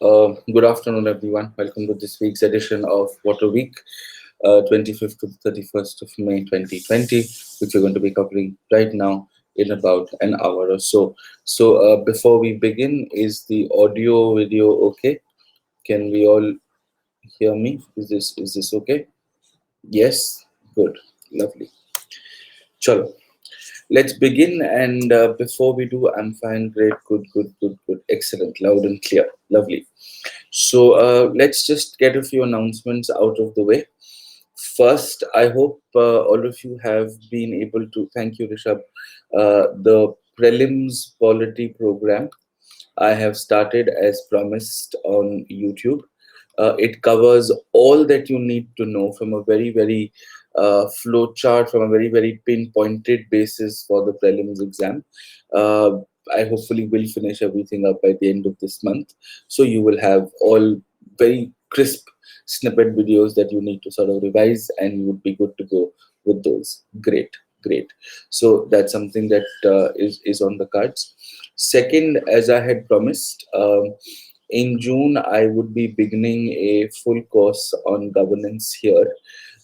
Good afternoon, everyone. Welcome to this week's edition of Water Week, 25th to the 31st of May 2020, which we're going to be covering right now in about an hour or so. So, before we begin, is the audio video okay? Can we all hear me? Is this okay? Yes, good, lovely. Chalo. Let's begin. And before we do, I'm fine, great, good, excellent, loud and clear, lovely. So let's just get a few announcements out of the way. First, I hope all of you have been able to, thank you, Rishabh, the prelims polity program I have started as promised on YouTube. It covers all that you need to know from a very flow chart, from a very pinpointed basis for the prelims exam. Uh, I hopefully will finish everything up by the end of this month. So you will have all very crisp snippet videos that you need to sort of revise, and you would be good to go with those. Great, great. So that's something that is on the cards. Second, as I had promised, in June I would be beginning a full course on governance here.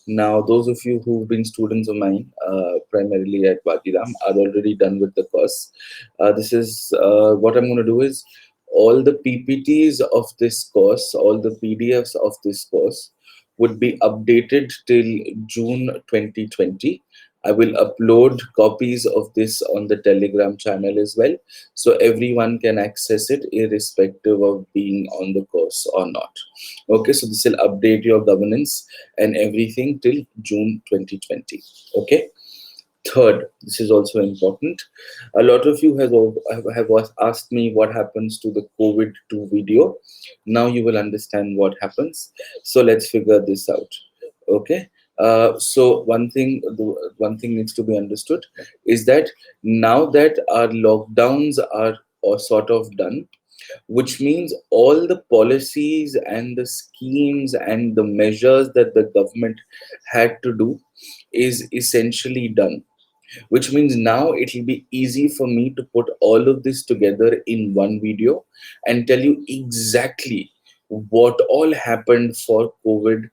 Now, those of you who've been students of mine, primarily at Bhagiram, are already done with the course. This is what I'm going to do is all the PPTs of this course, all the PDFs of this course would be updated till June 2020. I will upload copies of this on the Telegram channel as well, so everyone can access it irrespective of being on the course or not. Okay, so this will update your governance and everything till June 2020. Okay. Third, this is also important. A lot of you have asked me what happens to the COVID 2 video. Now you will understand what happens. So let's figure this out. Okay. So one thing needs to be understood is that now that our lockdowns are or sort of done, which means all the policies and the schemes and the measures that the government had to do is essentially done, which means now it will be easy for me to put all of this together in one video and tell you exactly what all happened for COVID,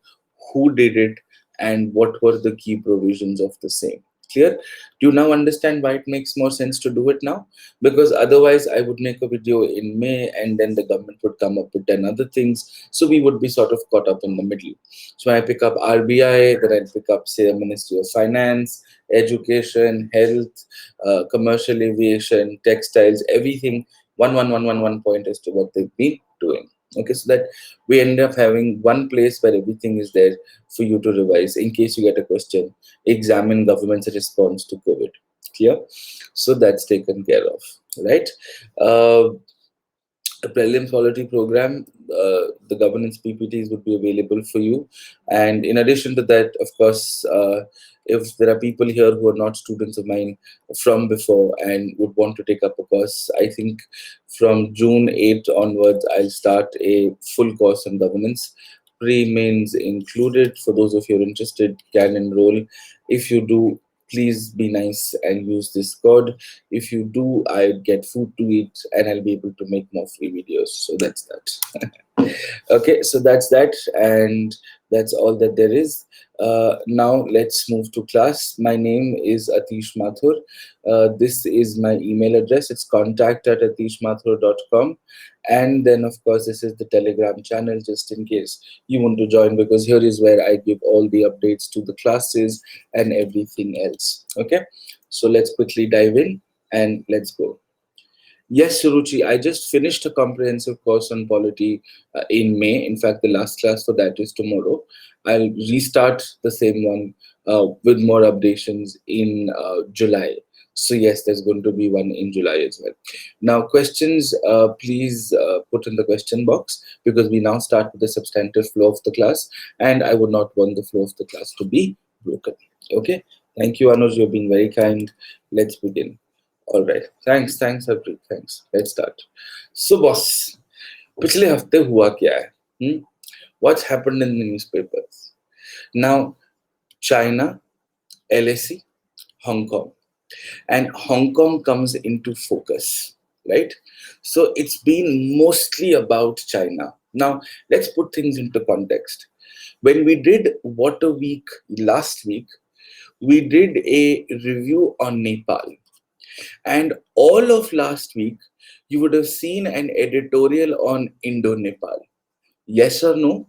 who did it, and what were the key provisions of the same. Clear? Do you now understand why it makes more sense to do it now? Because otherwise, I would make a video in May and then the government would come up with 10 other things. So we would be sort of caught up in the middle. So I pick up RBI, then I pick up, say, a Ministry of Finance, education, health, commercial aviation, textiles, everything, one point as to what they've been doing. Okay, so that we end up having one place where everything is there for you to revise in case you get a question. Examine government's response to COVID. Clear? So that's taken care of, right? Uh, the prelim quality program, the governance PPTs would be available for you. And in addition to that, of course, if there are people here who are not students of mine from before and would want to take up a course, I think from June 8th onwards, I'll start a full course on governance. Pre-mains included. For those of you who are interested, can enroll. If you do, please be nice and use this code. If you do, I get food to eat and I'll be able to make more free videos. So that's that. Okay, so that's that, and that's all that there is. Now let's move to class. My name is Atish Mathur. This is my email address. It's contact@atishmathur.com. And then, of course, this is the Telegram channel, just in case you want to join, because here is where I give all the updates to the classes and everything else. Okay, so let's quickly dive in and let's go. Yes, Suruchi, I just finished a comprehensive course on polity in May. In fact, the last class for that is tomorrow. I'll restart the same one with more updations in July. So yes, there's going to be one in July as well. Now, questions, please put in the question box, because we now start with the substantive flow of the class, and I would not want the flow of the class to be broken. Okay. Thank you, Anuj. You've been very kind. Let's begin. All right. Thanks, Harpreet. Thanks. Let's start. So, boss, पिछले हफ्ते हुआ क्या है? What's happened in the newspapers? Now, China, LSE, Hong Kong, and Hong Kong comes into focus. right? So it's been mostly about China. Now, let's put things into context. When we did Water Week last week, we did a review on Nepal. And all of last week, you would have seen an editorial on Indo Nepal. Yes or no?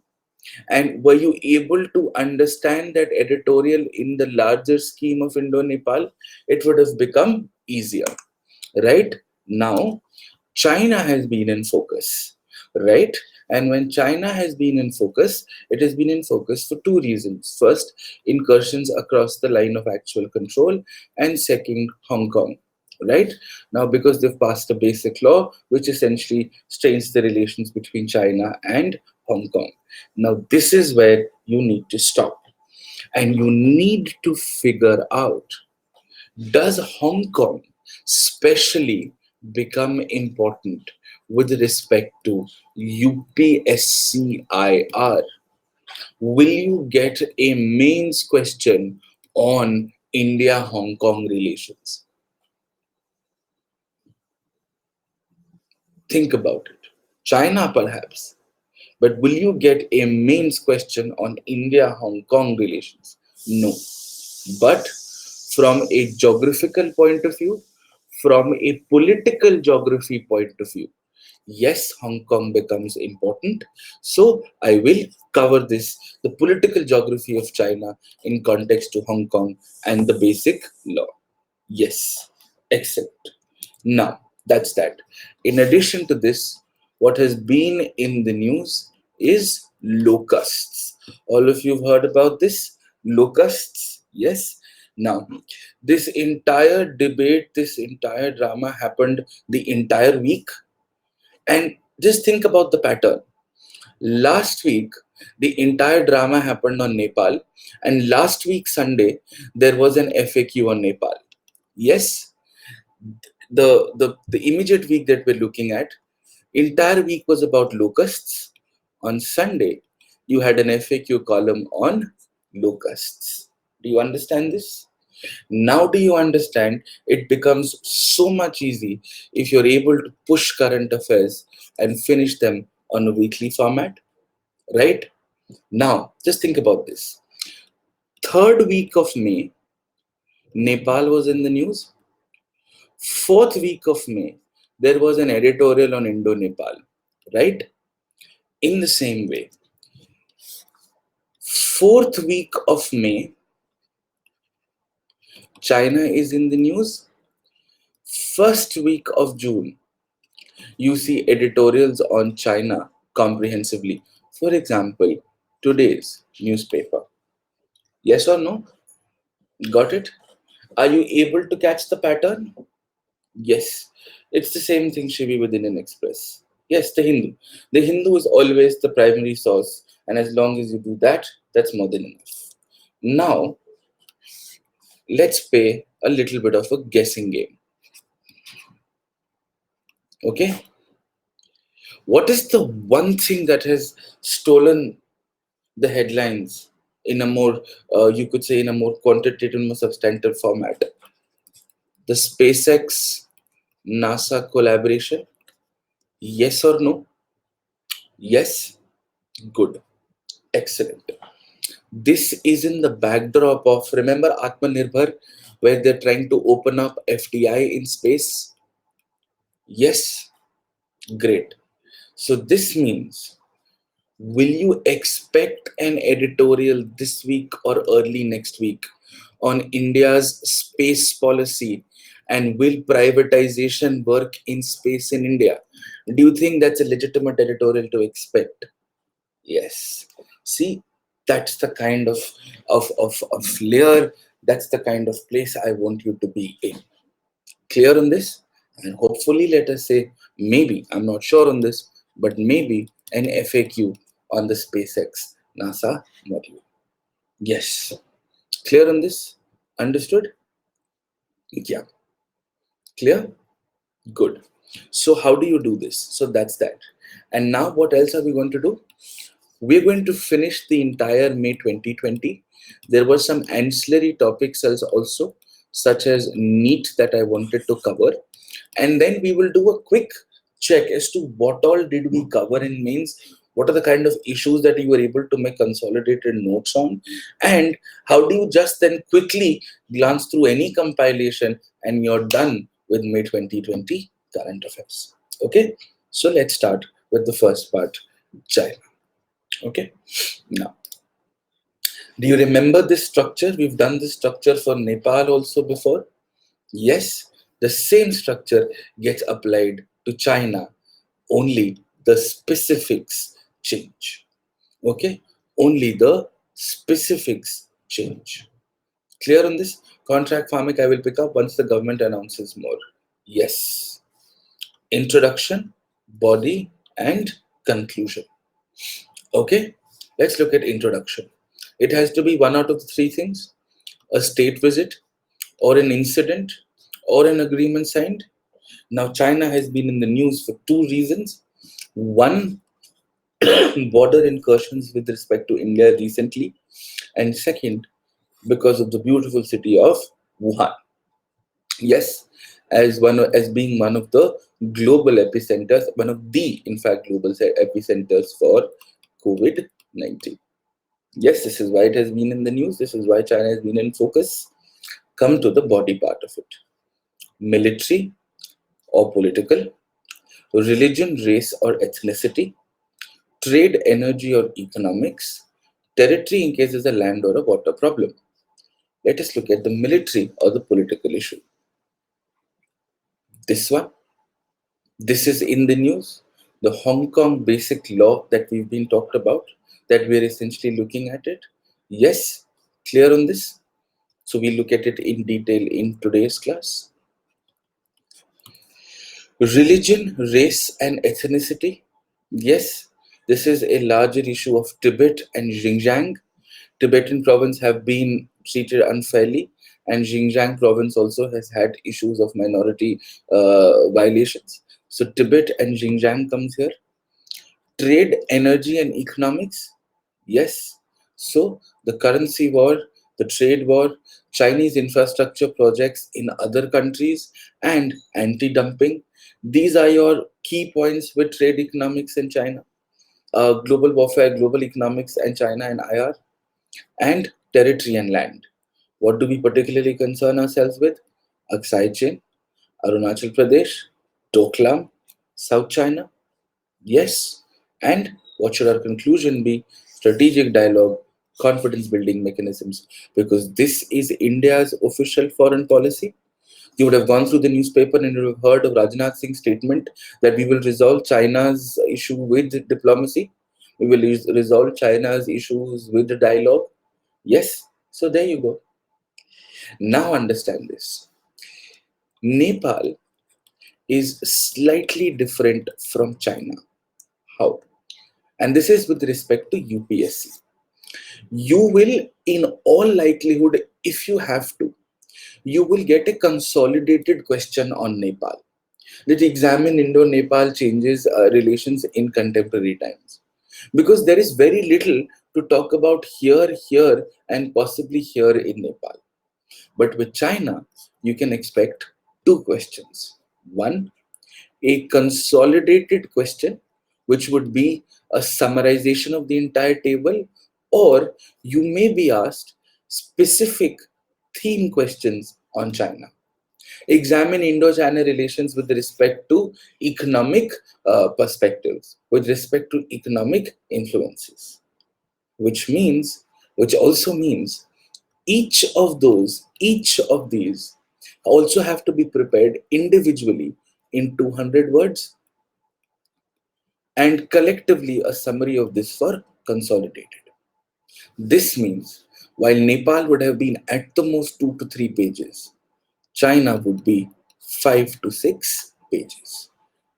And were you able to understand that editorial in the larger scheme of Indo Nepal? It would have become easier, right? Now, China has been in focus, right? And when China has been in focus, it has been in focus for two reasons. First, incursions across the line of actual control, and second, Hong Kong, right? Now, because they've passed a basic law which essentially strains the relations between China and Hong Kong. Now, this is where you need to stop and you need to figure out, does Hong Kong specially become important with respect to UPSCIR? Will you get a mains question on India Hong Kong relations? Think about it. China, perhaps, but will you get a mains question on India Hong Kong relations? No. But from a geographical point of view, from a political geography point of view, yes, Hong Kong becomes important. So I will cover this, the political geography of China in context to Hong Kong and the basic law. Yes, excellent. Now, that's that. In addition to this, what has been in the news is locusts. All of you have heard about this? Locusts, yes. Now, this entire debate, this entire drama happened the entire week. And just think about the pattern. Last week, the entire drama happened on Nepal, and last week, Sunday, there was an FAQ on Nepal. Yes, the immediate week that we're looking at, entire week was about locusts. On Sunday, you had an FAQ column on locusts. Do you understand this? Now do you understand? It becomes so much easy if you're able to push current affairs and finish them on a weekly format, right? Now, just think about this. Third week of May, Nepal was in the news. Fourth week of May, there was an editorial on Indo Nepal, right? In the same way, fourth week of May, China is in the news. First week of June, you see editorials on China comprehensively. For example, today's newspaper. Yes or no? Got it? Are you able to catch the pattern? Yes. It's the same thing, Shivi, with Indian Express. Yes, the Hindu. The Hindu is always the primary source, and as long as you do that, that's more than enough. Now, let's play a little bit of a guessing game. Okay? What is the one thing that has stolen the headlines in a more, you could say, in a more quantitative, more substantive format? The SpaceX NASA collaboration? Yes or no? Yes? Good. Excellent. This is in the backdrop of, remember Atmanirbhar, where they're trying to open up FDI in space? Yes? Great. So this means, will you expect an editorial this week or early next week on India's space policy and will privatization work in space in India? Do you think that's a legitimate editorial to expect? Yes. See, that's the kind of layer, that's the kind of place I want you to be in. Clear on this? And hopefully, let us say, maybe, I'm not sure on this, but maybe an FAQ on the SpaceX NASA module. Yes. Clear on this? Understood? Yeah. Clear? Good. So how do you do this? So that's that. And now what else are we going to do? We're going to finish the entire May 2020. There were some ancillary topics also, such as NEET that I wanted to cover. and then we will do a quick check as to what all did we cover in mains, what are the kind of issues that you were able to make consolidated notes on, and how do you just then quickly glance through any compilation and you're done with May 2020 current affairs. Okay, so let's start with the first part, China. Okay, now, do you remember this structure? We've done this structure for Nepal also before. Yes, the same structure gets applied to China, only the specifics change. Okay, only the specifics change. Clear on this? Contract farming I will pick up once the government announces more. Yes. Introduction, body, and conclusion. Okay, let's look at introduction. It has to be one out of the three things: a state visit, or an incident, or an agreement signed. Now, China has been in the news for two reasons. One, border incursions with respect to India recently, and second, because of the beautiful city of Wuhan. Yes, as being one of the global epicenters, one of the in fact global epicenters for COVID-19. Yes, this is why it has been in the news. This is why China has been in focus. Come to the body part of it: military or political, religion, race or ethnicity, trade, energy or economics, territory in case there's a land or a water problem. Let us look at the military or the political issue. This one, this is in the news. The Hong Kong basic law that we've been talked about, that we're essentially looking at it. Yes, clear on this? So we'll look at it in detail in today's class. Religion, race, and ethnicity. Yes, this is a larger issue of Tibet and Xinjiang. Tibetan province have been treated unfairly, and Xinjiang province also has had issues of minority violations. So Tibet and Xinjiang comes here. Trade, energy, and economics. Yes. So the currency war, the trade war, Chinese infrastructure projects in other countries, and anti-dumping. These are your key points with trade, economics, and China. Global warfare, global economics, and China and IR, and territory and land. What do we particularly concern ourselves with? Aksai Chain, Arunachal Pradesh, Doklam, South China. Yes. And what should our conclusion be? Strategic dialogue, confidence building mechanisms, because this is India's official foreign policy. You would have gone through the newspaper and you would have heard of Rajnath Singh's statement that we will resolve China's issue with diplomacy. We will resolve China's issues with the dialogue. Yes. So there you go. Now understand this. Nepal is slightly different from China. How? And this is with respect to UPSC. You will, in all likelihood, if you have to, you will get a consolidated question on Nepal that examine Indo-Nepal changes relations in contemporary times. Because there is very little to talk about here, and possibly here in Nepal. But with China, you can expect two questions. One, a consolidated question, which would be a summarization of the entire table, or you may be asked specific theme questions on China. Examine Indo-China relations with respect to economic perspectives, with respect to economic influences, which also means each of these also have to be prepared individually in 200 words, and collectively a summary of this for consolidated. This means while Nepal would have been at the most 2 to 3 pages, China would be 5 to 6 pages.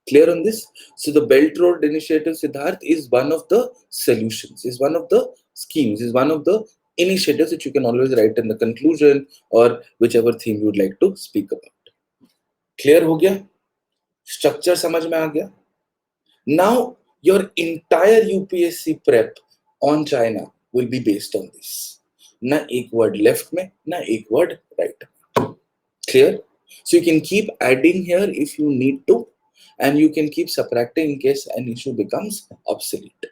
Clear on this? So the Belt Road Initiative, Siddharth, is one of the solutions, is one of the schemes, is one of the initiatives that you can always write in the conclusion or whichever theme you would like to speak about. Clear हो गया? Structure समझ में आ गया? Now your entire UPSC prep on China will be based on this. Na ek word left में, na ek word right. Clear? So you can keep adding here if you need to, and you can keep subtracting in case an issue becomes obsolete,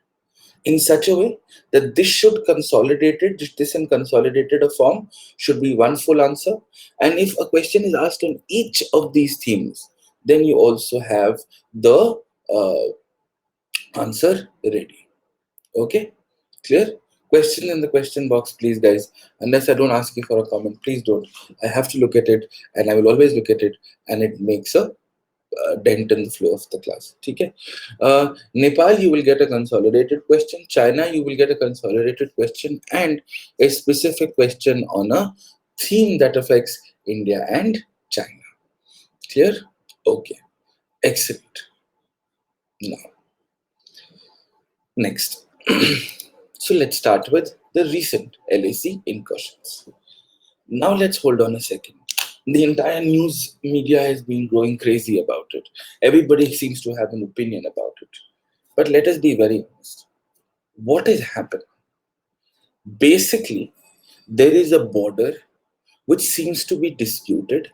in such a way that this should consolidated, this in consolidated a form should be one full answer. And if a question is asked on each of these themes, then you also have the answer ready. Okay, clear? Question in the question box, please, guys. Unless I don't ask you for a comment, please don't. I have to look at it, and I will always look at it, and it makes a dent in the flow of the class. Okay. Nepal, you will get a consolidated question. China, you will get a consolidated question and a specific question on a theme that affects India and China. Clear? Okay. Excellent. Now, next. So let's start with the recent LAC incursions. Now let's hold on a second. The entire news media has been going crazy about it. Everybody seems to have an opinion about it. But let us be very honest. What is happening? Basically, there is a border which seems to be disputed,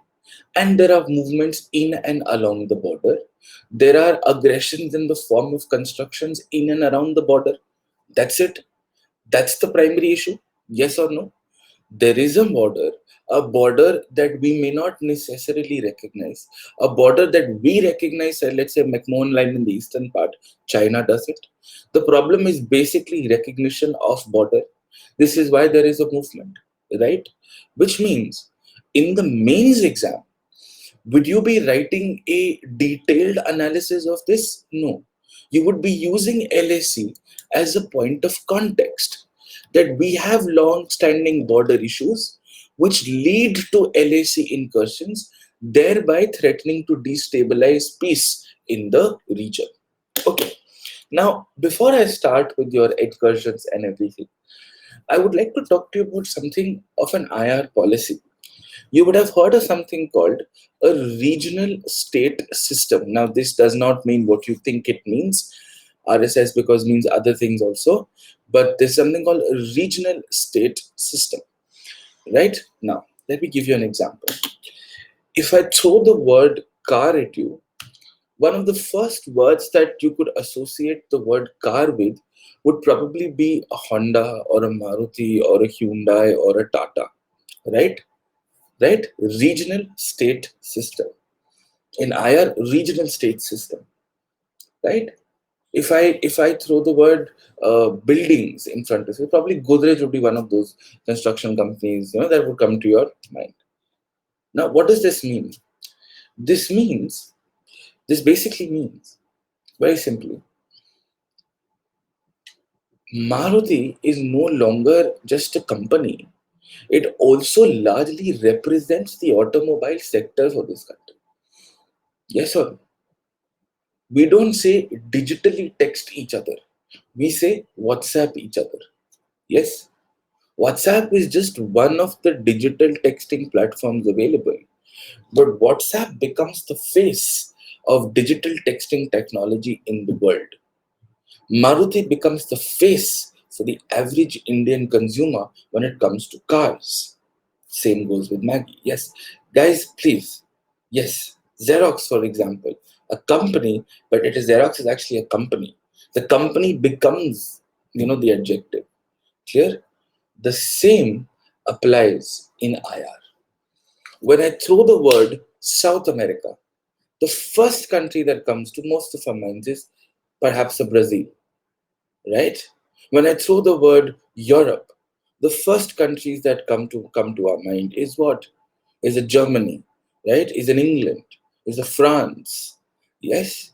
and there are movements in and along the border. There are aggressions in the form of constructions in and around the border. That's it. That's the primary issue. Yes or no? There is a border that we may not necessarily recognize, a border that we recognize, let's say McMahon line in the eastern part, China does it. The problem is basically recognition of border. This is why there is a movement, right? Which means in the mains exam, would you be writing a detailed analysis of this? No. You would be using LAC as a point of context that we have long-standing border issues which lead to LAC incursions, thereby threatening to destabilize peace in the region. Okay. Now, before I start with your incursions and everything, I would like to talk to you about something of an IR policy. You would have heard of something called a regional state system. Now, this does not mean what you think it means. RSS because means other things also, but there's something called a regional state system. Right? Now, let me give you an example. If I throw the word car at you, one of the first words that you could associate the word car with would probably be a Honda or a Maruti or a Hyundai or a Tata. Right? Right? Regional state system. In IR, regional state system. Right? If I throw the word buildings in front of you, probably Godrej would be one of those construction companies, that would come to your mind. Now, what does this mean? This means, this basically means, very simply, Maruti is no longer just a company. It also largely represents the automobile sector for this country. Yes or no? We don't say digitally text each other. We say WhatsApp each other. Yes? WhatsApp is just one of the digital texting platforms available. But WhatsApp becomes the face of digital texting technology in the world. Maruti becomes the face for the average Indian consumer when it comes to cars. Same goes with Maggie. Yes. Guys, please. Yes. Xerox, for example, a company, but Xerox is actually a company. The company becomes, the adjective. Clear? The same applies in IR. When I throw the word South America, the first country that comes to most of our minds is perhaps a Brazil, right? When I throw the word Europe, the first countries that come to our mind is what? Is it Germany, right? Is it England? Is it France? Yes.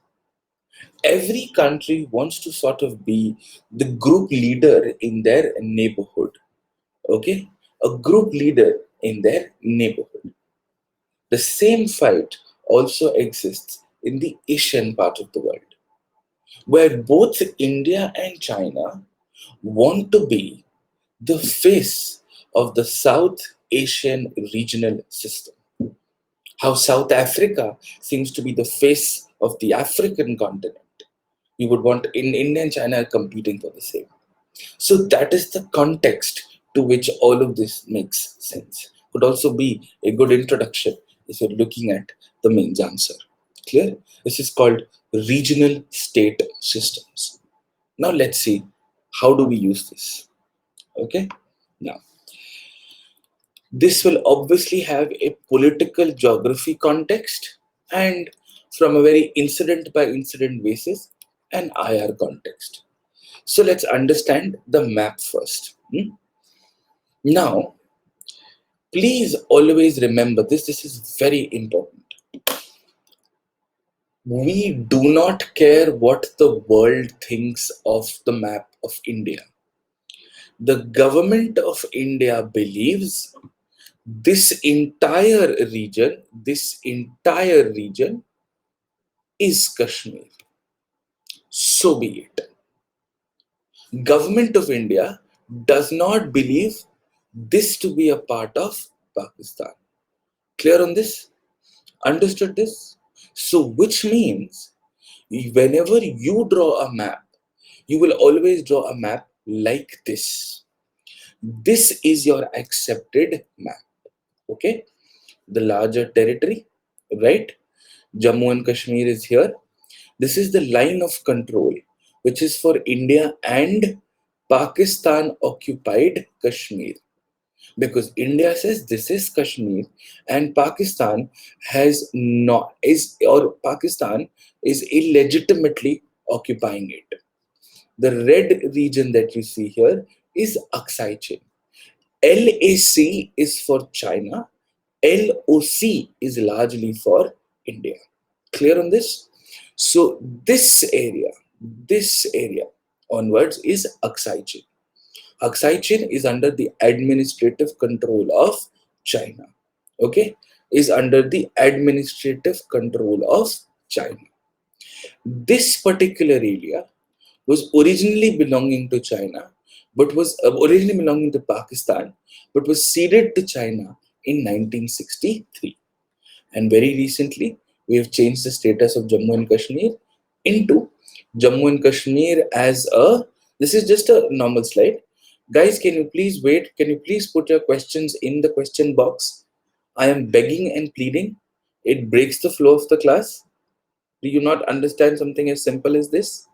Every country wants to sort of be the group leader in their neighborhood. Okay? A group leader in their neighborhood. The same fight also exists in the Asian part of the world, where both India and China want to be the face of the South Asian regional system. How South Africa seems to be the face of the African continent. You would want in India and China are competing for the same. So that is the context to which all of this makes sense. Could also be a good introduction if you're looking at the mains answer. Clear? This is called regional state systems. Now let's see how do we use this. Okay. Now this will obviously have a political geography context and from a very incident by incident basis an IR context. So let's understand the map first. Now, please always remember this. This is very important. We do not care what the world thinks of the map of India. The government of India believes this entire region is Kashmir. So be it. Government of India does not believe this to be a part of Pakistan. Clear on this? Understood this? So which means whenever you draw a map, you will always draw a map like this. This is your accepted map. Okay? The larger territory, right? Jammu and Kashmir is here. This is the line of control, which is for India and Pakistan occupied Kashmir. Because India says this is Kashmir and Pakistan Pakistan is illegitimately occupying it. The red region that you see here is Aksai Chin. LAC is for China. LOC is largely for India. Clear on this? So this area onwards is Aksai Chin. Aksai Chin is under the administrative control of China. Okay? Is under the administrative control of China. This particular area was originally belonging to China, but was originally belonging to Pakistan, but was ceded to China in 1963. And very recently, we have changed the status of Jammu and Kashmir into Jammu and Kashmir as a, this is just a normal slide. Guys, can you please wait? Can you please put your questions in the question box? I am begging and pleading. It breaks the flow of the class. Do you not understand something as simple as this?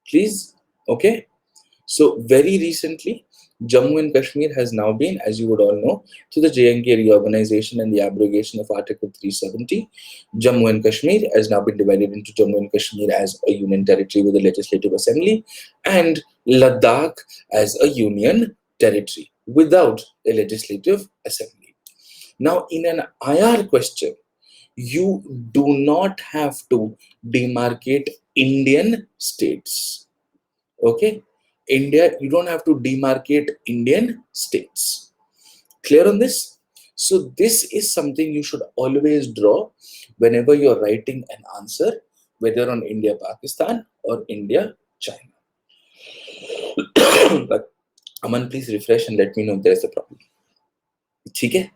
Please, okay? So very recently, Jammu and Kashmir has now been, as you would all know, through the J&K reorganization and the abrogation of Article 370, Jammu and Kashmir has now been divided into Jammu and Kashmir as a union territory with a legislative assembly and Ladakh as a union territory without a legislative assembly. Now, in an IR question, you do not have to demarcate Indian states. Okay? India, you don't have to demarcate Indian states. Clear on this? So this is something you should always draw whenever you're writing an answer, whether on India, Pakistan or India, China. But Aman, please refresh and let me know if there's a problem. Okay?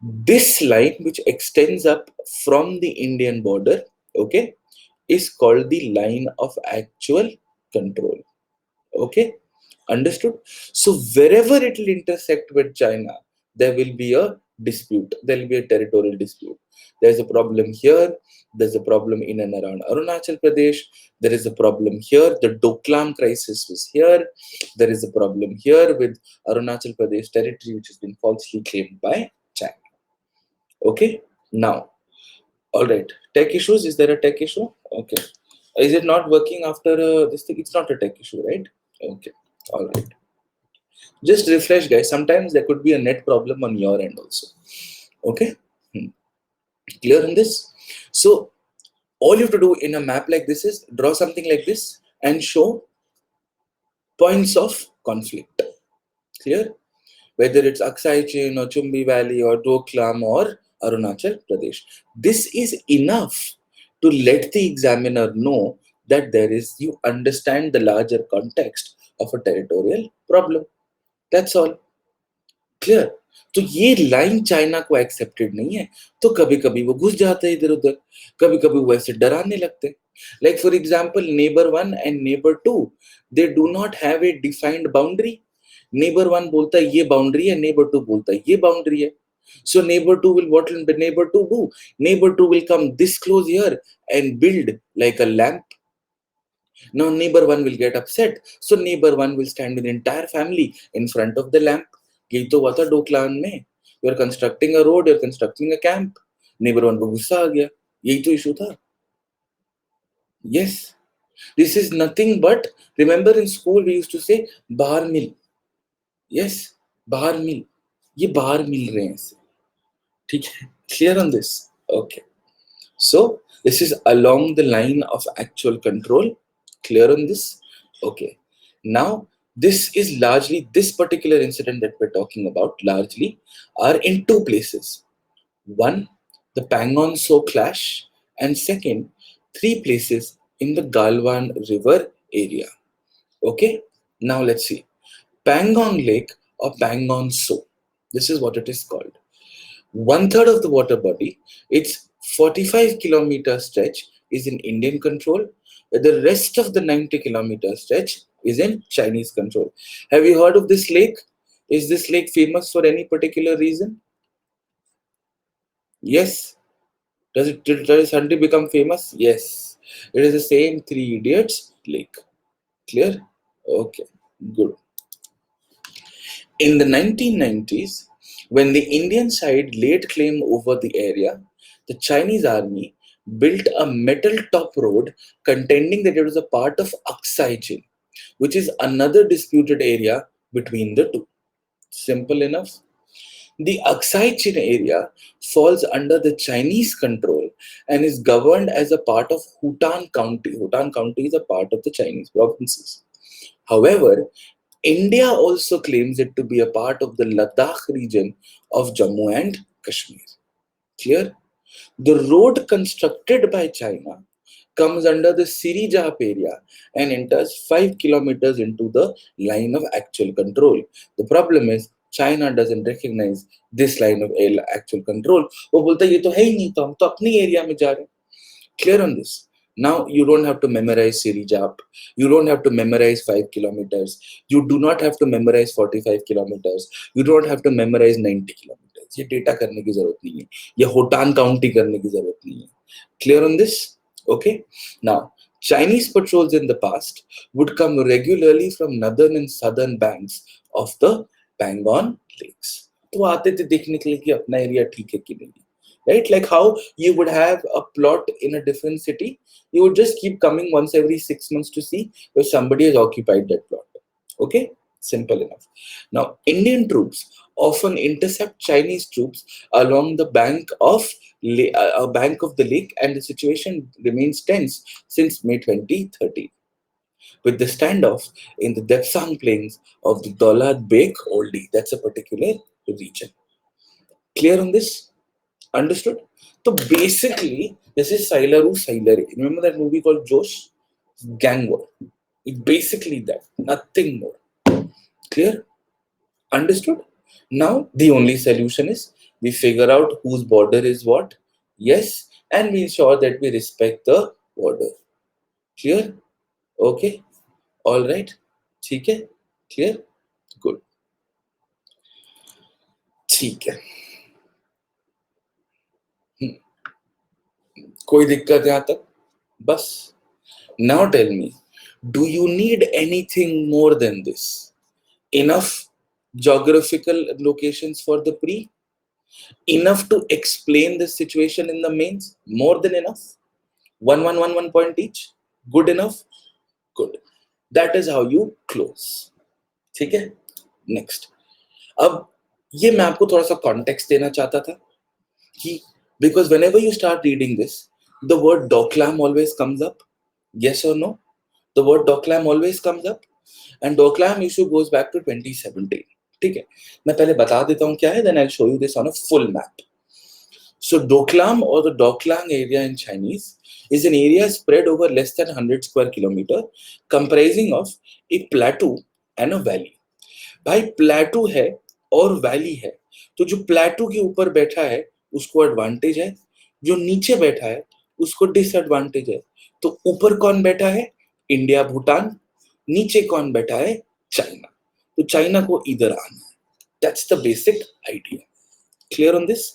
This line which extends up from the Indian border, okay, is called the line of actual control. Okay, understood? So wherever it will intersect with China, there will be a dispute. There will be a territorial dispute. There's a problem here. There's a problem in and around Arunachal Pradesh. There is a problem here. The Doklam crisis was here. There is a problem here with Arunachal Pradesh territory, which has been falsely claimed by China. Okay, now, all right. Tech issues. Is there a tech issue? Okay. Is it not working after this thing? It's not a tech issue, right? Okay. All right. Just refresh, guys. Sometimes there could be a net problem on your end also. Okay. Clear on this? So all you have to do in a map like this is draw something like this and show points of conflict. Clear? Whether it's Aksai Chin or Chumbi Valley or Doklam or Arunachal Pradesh. This is enough to let the examiner know that you understand the larger context of a territorial problem. That's all. Clear? तो ये line China को accepted नहीं है, तो कभी कभी वो घुस जाते हैं इधर उधर, कभी कभी वो ऐसे डराने लगते हैं. Like for example, neighbor 1 and neighbor 2, they do not have a defined boundary. Neighbor 1 बोलता है ये बाउंड्री है, neighbor 2 बोलता है ये बाउंड्री है. So neighbor 2 will, what will the neighbor 2 do? Neighbor 2 will come this close here and build like a lamp. Now neighbor 1 will get upset. So neighbor 1 will stand with entire family in front of the lamp. यही तो हुआ था डोकलाम में. You are constructing a road, you are constructing a camp. Neighbor 1 को गुस्सा आ गया. यही तो issue था. Yes. This is nothing but, remember in school we used to say bar mill. Yes, bar mill. ये बाहर मिल रहे हैं इसे. ठीक है? Clear on this? Okay. So this is along the line of actual control. Clear on this? Okay. Now this is largely, this particular incident that we're talking about largely are in two places. One, the Pangon-So clash, and second, three places in the Galwan River area. Okay, now let's see. Pangong Lake or Pangon-So. This is what it is called. 1/3 of the water body, its 45-kilometer stretch is in Indian control, but the rest of the 90-kilometer stretch is in Chinese control. Have you heard of this lake? Is this lake famous for any particular reason? Yes. Does Sunday become famous? Yes. It is the same Three Idiots lake. Clear? Okay, good. In the 1990s, when the Indian side laid claim over the area, the Chinese army built a metal top road contending that it was a part of Aksai Chin, which is another disputed area between the two. Simple enough. The Aksai Chin area falls under the Chinese control and is governed as a part of Hutan County. Hutan County is a part of the Chinese provinces. However, India also claims it to be a part of the Ladakh region of Jammu and Kashmir. Clear? The road constructed by China comes under the Sirijap area and enters 5 kilometers into the line of actual control. The problem is China doesn't recognize this line of actual control. वो बोलता है ये तो है ही नहीं, तो हम तो अपनी एरिया में जा रहे हैं. Clear on this? Now you don't have to memorize Sirijap. You don't have to memorize 5 kilometers. You do not have to memorize 45 kilometers. You don't have to memorize 90 kilometers. ये डेटा करने की जरूरत नहीं है. ये होटान काउंटी करने की जरूरत नहीं है. Clear on this? Okay. Now, Chinese patrols in the past would come regularly from northern and southern banks of the Pangon lakes. तो आते थे देखने के लिए कि अपना एरिया ठीक है कि नहीं. Right? Like how you would have a plot in a different city, you would just keep coming once every 6 months to see if somebody has occupied that plot. Okay? Simple enough. Now, Indian troops often intercept Chinese troops along the bank of the lake, and the situation remains tense since May 2013. With the standoff in the Depsang plains of the Daulad Beg Oldie, that's a particular region. Clear on this? Understood? So basically, this is Sailaru Sailare. Remember that movie called Josh? Gang war. It's basically that. Nothing more. Clear? Understood? Now, the only solution is we figure out whose border is what. Yes. And we ensure that we respect the border. Clear? Okay. All right. ठीक है? Clear? Good. ठीक है. कोई दिक्कत यहाँ तक? बस. Now tell me, do you need anything more than this? Enough geographical locations for the pre? Enough to explain the situation in the mains? More than enough? 1 point each? Good enough? Good. That is how you close. ठीक है? Next. अब ये मैं आपको थोड़ा सा context देना चाहता था कि because whenever you start reading this, the word Doklam always comes up. Yes or no? The word Doklam always comes up, and Doklam issue goes back to 2017. ठीक है? मैं पहले बता देता हूँ क्या है, then I'll show you this on a full map. So Doklam, or the Doklang area in Chinese, is an area spread over less than 100 square kilometer, comprising of a plateau and a valley. भाई plateau है और valley है, तो जो plateau के ऊपर बैठा है उसको advantage है, जो नीचे बैठा है उसको disadvantage है. तो ऊपर कौन बैठा है? इंडिया भूटान. नीचे कौन बैठा है? चाइना. तो चाइना को इधर आना है. That's the basic idea. Clear on this?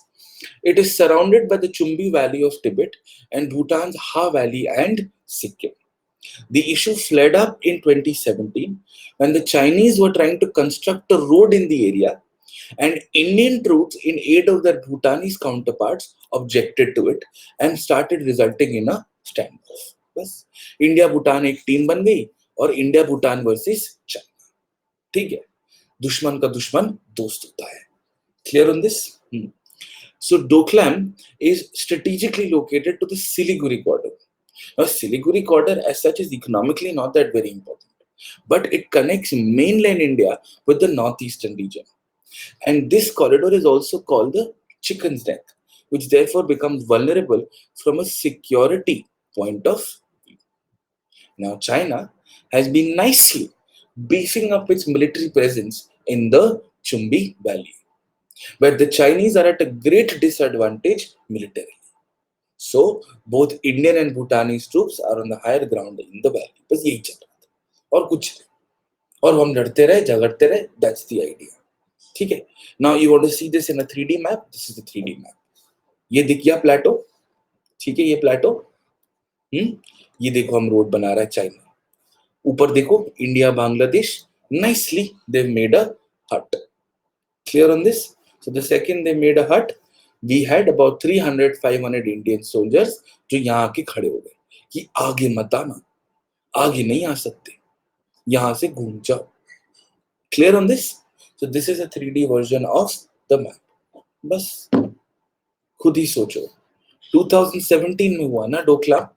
It is surrounded by the Chumbi Valley of Tibet and Bhutan's Ha Valley and Sikkim. The issue flared up in 2017 when the Chinese were trying to construct a road in the area, and Indian troops, in aid of their Bhutanese counterparts, objected to it and started resulting in a standoff. बस India Bhutan एक team बन गई और India Bhutan versus China. ठीक है, दुश्मन का दुश्मन दोस्त होता है. Clear on this? So Doklam is strategically located to the Siliguri corridor. Now, Siliguri corridor as such is economically not that very important, but it connects mainland India with the northeastern region. And this corridor is also called the chicken's neck, which therefore becomes vulnerable from a security point of view. Now, China has been nicely beefing up its military presence in the Chumbi Valley, but the Chinese are at a great disadvantage militarily. So both Indian and Bhutanese troops are on the higher ground in the valley. बस यही चल रहा था और कुछ नहीं. और हम लड़ते रहे, झगड़ते रहे. That's the idea. ठीक है. Now you want to see this in a 3D map. This is the 3D map. ये दिख गया प्लेटो. ठीक है, ये प्लेटो. ये देखो हम रोड बना रहा है चाइना. ऊपर देखो India Bangladesh. Nicely they've made a hut. Clear on this? So the second they made a hut, we had about 300-500 Indian soldiers जो यहाँ आके खड़े हो गए कि आगे मत आना, आगे नहीं आ सकते, यहाँ से घूम जाओ. Clear on this? So this is a 3D version of the map. बस खुद ही सोचो. 2017 में हुआ ना Doklam.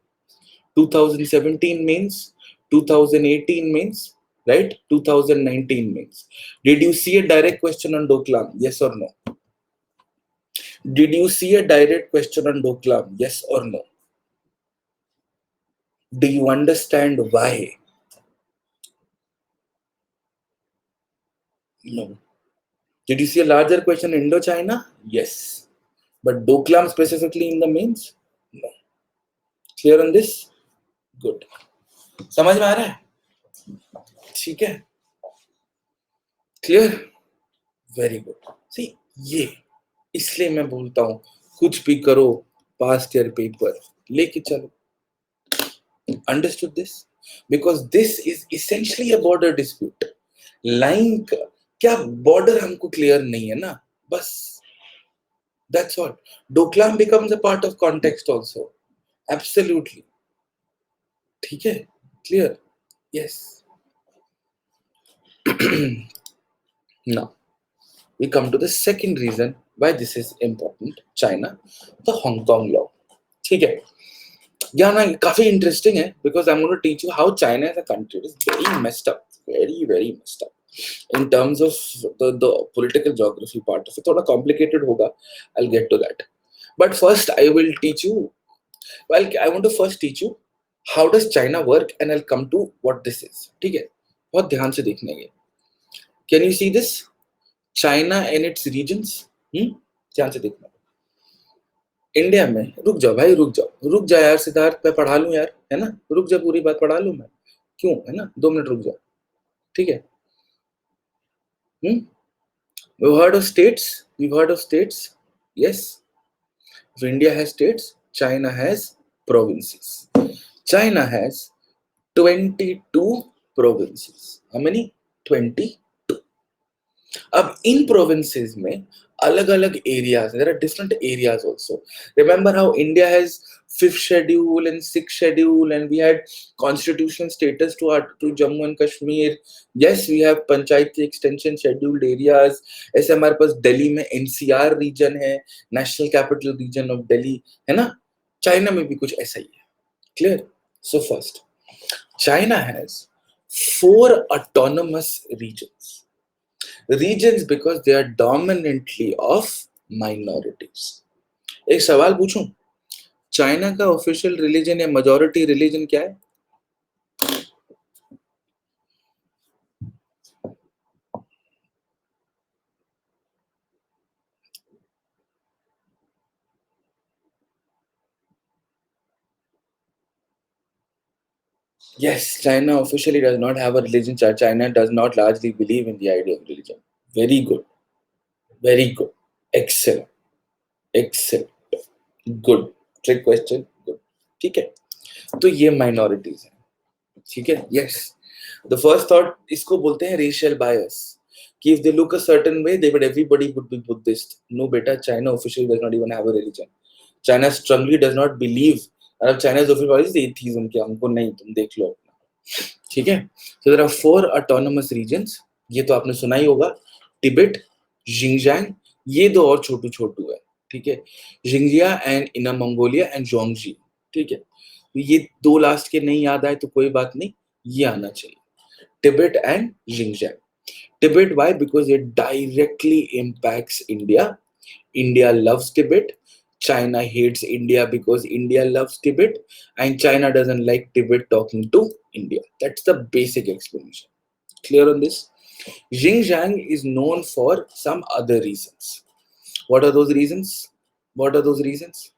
2017 means 2018 means, right? 2019 means. Did you see a direct question on Doklam? Yes or no? Did you see a direct question on Doklam? Yes or no? Do you understand why? No. Did you see a larger question in Indochina? Yes. But Doklam specifically in the mains? No. Clear on this? Good. समझ में आ रहा है? ठीक है? Clear? Very good. See, ये इसलिए मैं बोलता हूँ कुछ भी करो पास्ट ईयर पेपर लेके चलो. Understood this? Because this is essentially a border dispute. Line का क्या बॉर्डर हमको क्लियर नहीं है ना, बस. That's all. Doklam becomes a part of context also. Absolutely. ठीक है? Clear? Yes. Now, we come to the second reason why this is important. China, the Hong Kong law. ठीक है? Yeah, ना काफी interesting है because I'm going to teach you how China as a country is very messed up, very very messed up in terms of the political geography part of it. थोड़ा complicated होगा. I'll get to that. But first, I will teach you. Well, I want to first teach you how does China work, and I'll come to what this is. ठीक है? बहुत ध्यान से देखने के. Can you see this? China and its regions. ध्यान से देखना. इंडिया में रुक जाओ भाई, रुक जा यार सिद्धार्थ, मैं पढ़ा लूं यार, है ना. रुक जा, पूरी बात पढ़ा लूं मैं. क्यों, है ना. 2 मिनट रुक जाओ. ठीक है. You've heard of states? You've heard of states? Yes. If India has states, China has provinces. China has 22 provinces. How many? 22. अब इन provinces में अलग-अलग areas. There are different areas also. Remember how India has 5th schedule and 6th schedule, and we had constitutional status to Jammu and Kashmir. Yes, we have Panchayat extension scheduled areas. ऐसे हमारे पास दिल्ली में NCR region है, National Capital Region of Delhi, है ना. China में भी कुछ ऐसा ही है. Clear? So first, China has 4 autonomous regions. Regions because they are dominantly of minorities. एक सवाल पूछूं, चाइना का ऑफिशियल रिलीजन या मेजॉरिटी रिलीजन क्या है? Yes, China officially does not have a religion. China does not largely believe in the idea of religion. Very good. Very good. Excellent. Excellent. Good. Trick question. Good. ठीक है. तो ये minorities है. ठीक है. Yes. The first thought इसको बोलते हैं रेशियल बायस कि if they look a certain way they would everybody would be Buddhist. No beta, China officially does not even have a religion. China strongly does not believe. और China's official policy is atheism कि हमको नहीं, तुम देख लो. ठीक है. So there are 4 autonomous regions. ये तो आपने सुना ही होगा. तिब्बत, Xinjiang, ये दो और छोटू छोटू है. ठीक है. Xinjiang and inner Mongolia and जोंगजी. ठीक है. तो ये दो लास्ट के नहीं याद आए तो कोई बात नहीं, ये आना चाहिए. Tibet and Xinjiang. Tibet, why? Because it directly impacts India. India loves Tibet. China hates India because India loves Tibet. And China doesn't like Tibet talking to India. That's the basic explanation. Clear on this? Xinjiang is known for some other reasons. What are those reasons? What are those reasons?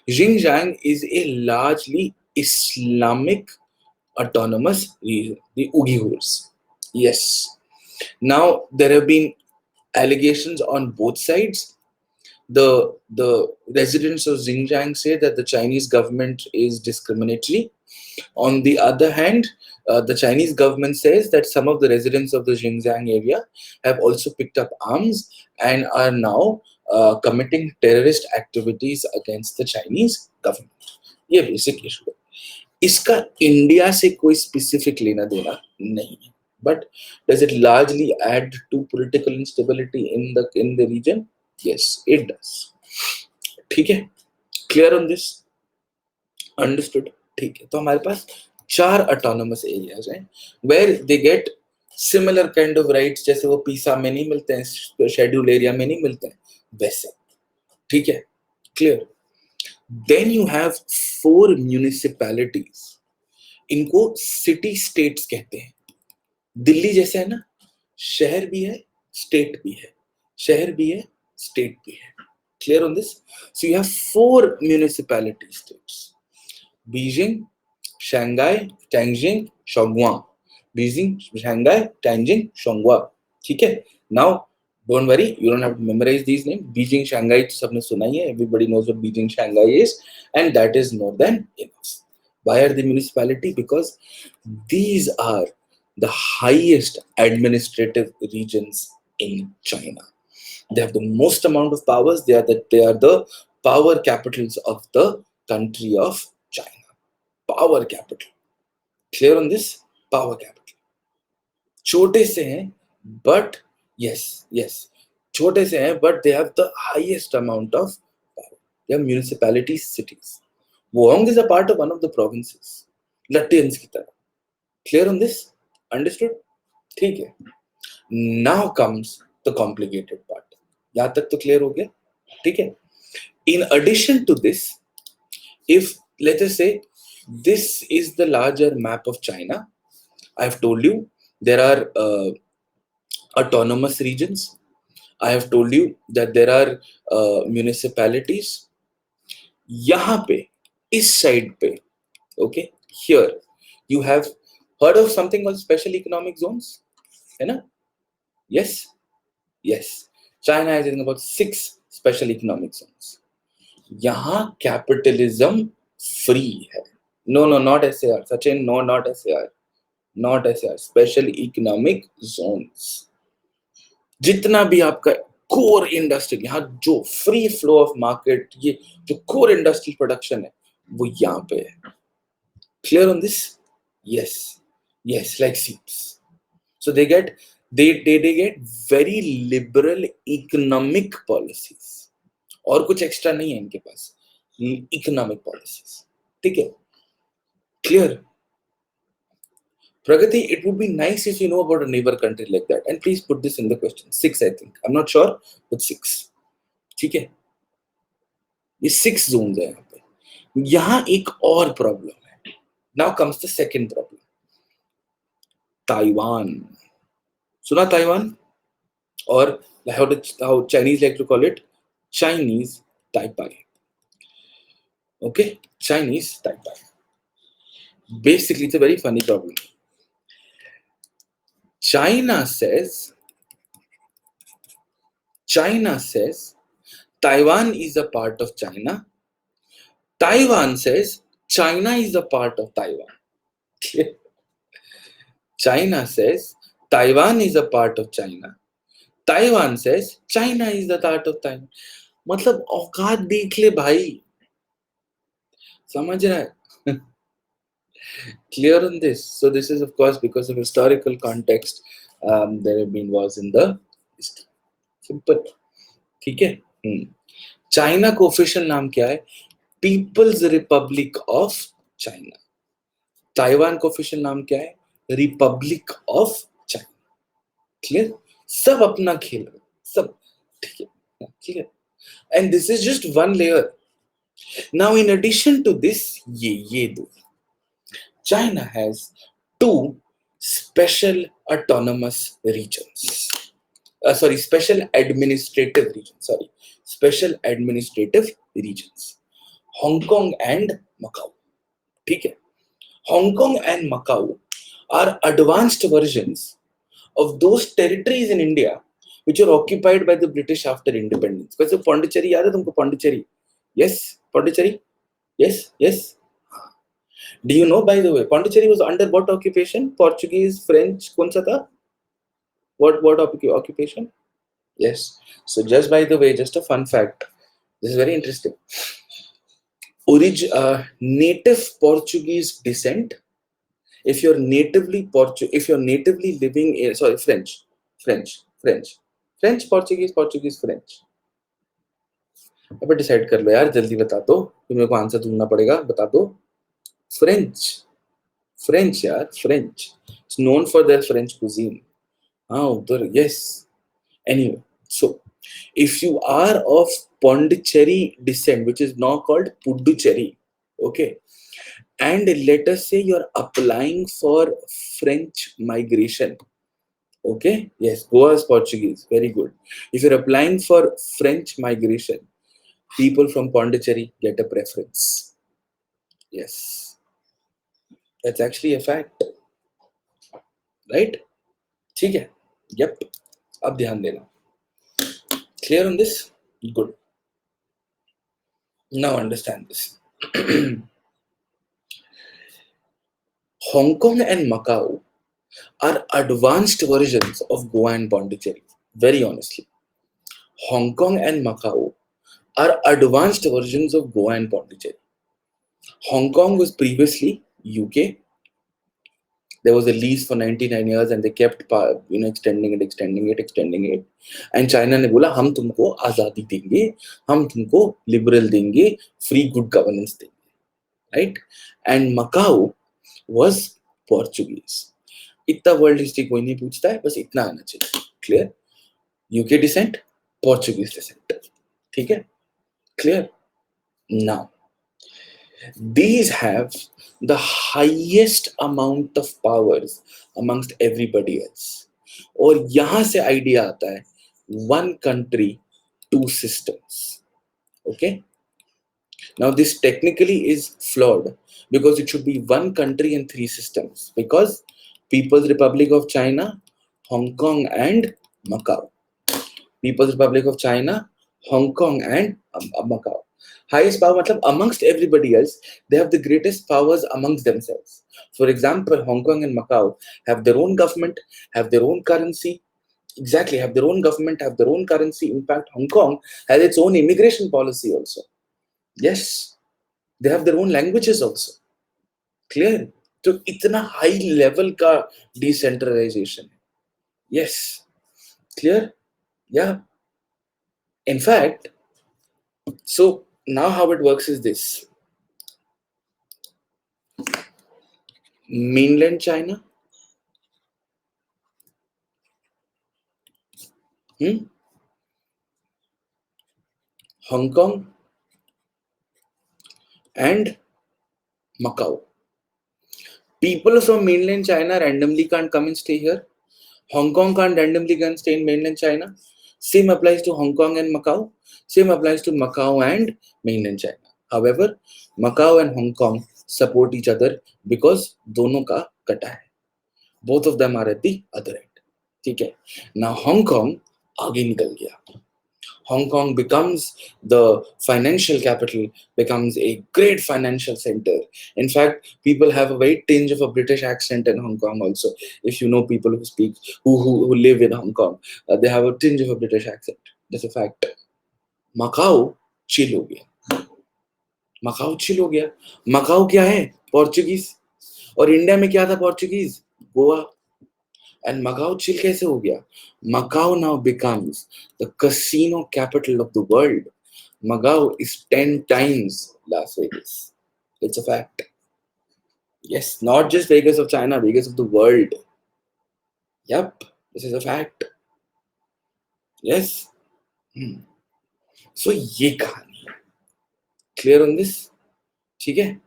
Xinjiang is a largely Islamic autonomous region, the Uyghurs. Yes. Now there have been allegations on both sides. The residents of Xinjiang say that the Chinese government is discriminatory. On the other hand, the Chinese government says that some of the residents of the Xinjiang area have also picked up arms and are now committing terrorist activities against the Chinese government. ये basic issue है. इसका India से कोई specific लेना देना नहीं है. But does it largely add to political instability in the region? Yes, it does. ठीक है. Clear on this? Understood. ठीक है. तो हमारे पास 4 autonomous areas हैं where they get similar kind of rights. जैसे वो पीसा में नहीं मिलते हैं, शेड्यूल एरिया में नहीं मिलते हैं, वैसे. ठीक है. Clear. Then you have 4 municipalities. इनको सिटी स्टेट्स कहते हैं. दिल्ली जैसे है ना, शहर भी है, स्टेट भी है, शहर भी है, स्टेट भी है. Clear on this? So you have 4 municipality states: Beijing, Shanghai, Tianjin, Shanghua. Beijing, Shanghai, Tianjin, Shanghua. ठीक है. Now don't worry, you don't have to memorize these names. Beijing, Shanghai सबने सुना ही है. Everybody knows what Beijing, Shanghai is, and that is more than enough. Why are they municipality? Because these are the highest administrative regions in China. They have the most amount of powers. They are the power capitals of the country of China. Power capital. Clear on this? Power capital. छोटे से हैं, but yes, छोटे से हैं, but they have the highest amount of power. They are municipalities, cities. Wuhan is a part of one of the provinces. Latvians की तरह. Clear on this? Understood? ठीक है. Now comes the complicated part. यहाँ तक तो clear हो गया? ठीक है. In addition to this, if let us say this is the larger map of China, I have told you there are autonomous regions. I have told you that there are municipalities. यहाँ पे इस side पे, okay, here you have heard of something called special economic zones, है ना? Yes. China is in about 6 special economic zones. यहाँ capitalism free है. No, not SAR. Sachin, no, not SAR. Not SAR. Special economic zones. जितना भी आपका core industry, यहाँ जो free flow of market, ये जो कोर इंडस्ट्रियल प्रोडक्शन है, वो यहाँ पे है. Clear on this? Yes, like seems. So they get very liberal economic policies. और कुछ एक्स्ट्रा नहीं है इनके पास. Economic policies. ठीक है. Clear? Pragati, it would be nice if you know about a neighbor country like that. And please put this in the question. 6, I think. I'm not sure, but 6. ठीक है. ये 6 zones है यहाँ पे. यहाँ एक और problem है. Now comes the second problem. Taiwan. सुना Taiwan? Or how Chinese like to call it, Chinese Taipei. Okay, Chinese Taipei. Basically, it's a very funny problem. China says Taiwan is a part of China. Taiwan says China is a part of Taiwan. China says Taiwan is a part of China. Taiwan says China is the part of Taiwan. मतलब औकात देख ले भाई, समझ रहा है? Clear on this? So this is of course because of historical context. There have been wars in the East. Simple. ठीक है? चाइना का ऑफिशियल नाम क्या है? People's republic of China. Taiwan का ऑफिशियल नाम क्या है? Republic of China. क्लियर? सब अपना खेल रहे, सब ठीक है, clear. And this is just one layer. Now in addition to this, ये दो, China has two special autonomous regions. Special administrative regions. Special administrative regions. Hong Kong and Macau. ठीक है? Hong Kong and Macau are advanced versions of those territories in India which were occupied by the British after independence. वैसे Pondicherry याद है तुमको? Pondicherry? Yes, Pondicherry? Yes. Do you know, by the way, Pondicherry was under what occupation? Portuguese, French, कौन सा था? What occupation? Yes. So just by the way, just a fun fact. This is very interesting. Native Portuguese descent. If you're natively living in, French, Portuguese, French. अब decide कर लो यार, जल्दी बता दो, फिर मेरे को आंसर ढूंढना पड़ेगा. बता दो. French यार, French. It's known for their French cuisine. हाँ उधर, yes. Anyway, so if you are of Pondicherry descent, which is now called Puducherry, okay, and let us say you're applying for French migration, okay, yes, Goa's Portuguese, very good. If you're applying for French migration, people from Pondicherry get a preference. Yes, that's actually a fact, right? ठीक है? Yep. अब ध्यान देना. Clear on this? Good. Now understand this. Hong Kong and Macau are advanced versions of Goa and Pondicherry. Very honestly, Hong Kong and Macau are advanced versions of Goa and Pondicherry. Hong Kong was previously UK. There was a lease for 99 years and they kept extending it. And China ने बोला हम तुमको आजादी देंगे, हम तुमको liberal देंगे, free good governance देंगे. Right? And Macau was Portuguese. इतना वर्ल्ड हिस्ट्री कोई नहीं पूछता है, बस इतना आना चाहिए. क्लियर? UK descent, Portuguese descent. ठीक है? Clear? Now these have the highest amount of powers amongst everybody else. और यहां से आइडिया आता है one country, two systems. Okay? Now this technically is flawed because it should be one country and three systems, because People's Republic of China, Hong Kong and Macau. People's Republic of China, Hong Kong and Macau. Highest power matlab amongst everybody else, they have the greatest powers amongst themselves. For example, Hong Kong and Macau have their own government, have their own currency. Exactly, have their own government, have their own currency. In fact, Hong Kong has its own immigration policy also. Yes, they have their own languages also. Clear? तो इतना high level का decentralisation. Yes. Clear? Yeah. In fact, so now how it works is this. Mainland China, Hong Kong and Macau. People from mainland China randomly can't come and stay here. Hong Kong can't randomly come and stay in mainland China. Same applies to Hong Kong and Macau. Same applies to Macau and mainland China. However, Macau and Hong Kong support each other because दोनों का कटा है. Both of them are at the other end. ठीक है? Now Hong Kong आगे निकल गया. Hong Kong becomes the financial capital, becomes a great financial center. In fact, people have a very tinge of a British accent in Hong Kong also. If you know people who speak, who live in Hong Kong, they have a tinge of a British accent. That's a fact. Macau chill हो गया. Macau chill हो गया. मकाऊ क्या है? Portuguese. और India में क्या था? Portuguese. Goa. And Macau chill कैसे हो गया? Macau now becomes the casino capital of the world. Macau is 10 times Las Vegas. It's a fact. Yes, not just Vegas of China, Vegas of the world. Yep, this is a fact. Yes. So ये कहानी. Clear on this? ठीक है?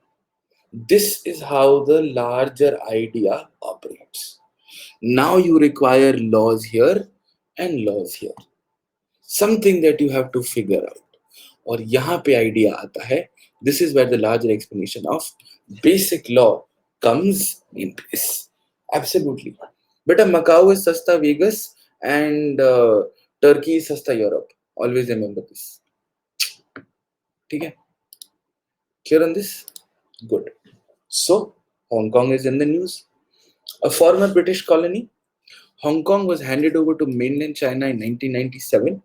This is how the larger idea operates. Now you require laws here and laws here. Something that you have to figure out. और यहाँ पे idea आता है. This is where the larger explanation of basic law comes in place. Absolutely. But Macau is sasta Vegas and Turkey is sasta Europe. Always remember this. ठीक है? Clear on this? Good. So Hong Kong is in the news. A former British colony, Hong Kong was handed over to mainland China in 1997,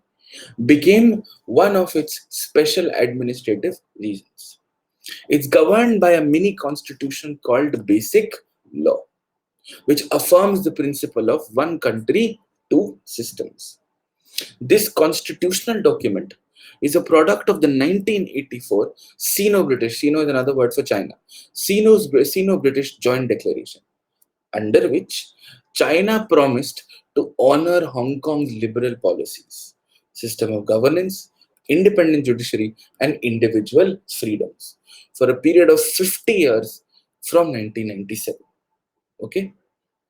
became one of its special administrative regions. It's governed by a mini constitution called Basic Law, which affirms the principle of one country, two systems. This constitutional document is a product of the 1984 Sino-British, Sino is another word for China, Sino-British Joint Declaration, under which China promised to honor Hong Kong's liberal policies, system of governance, independent judiciary, and individual freedoms for a period of 50 years from 1997. Okay,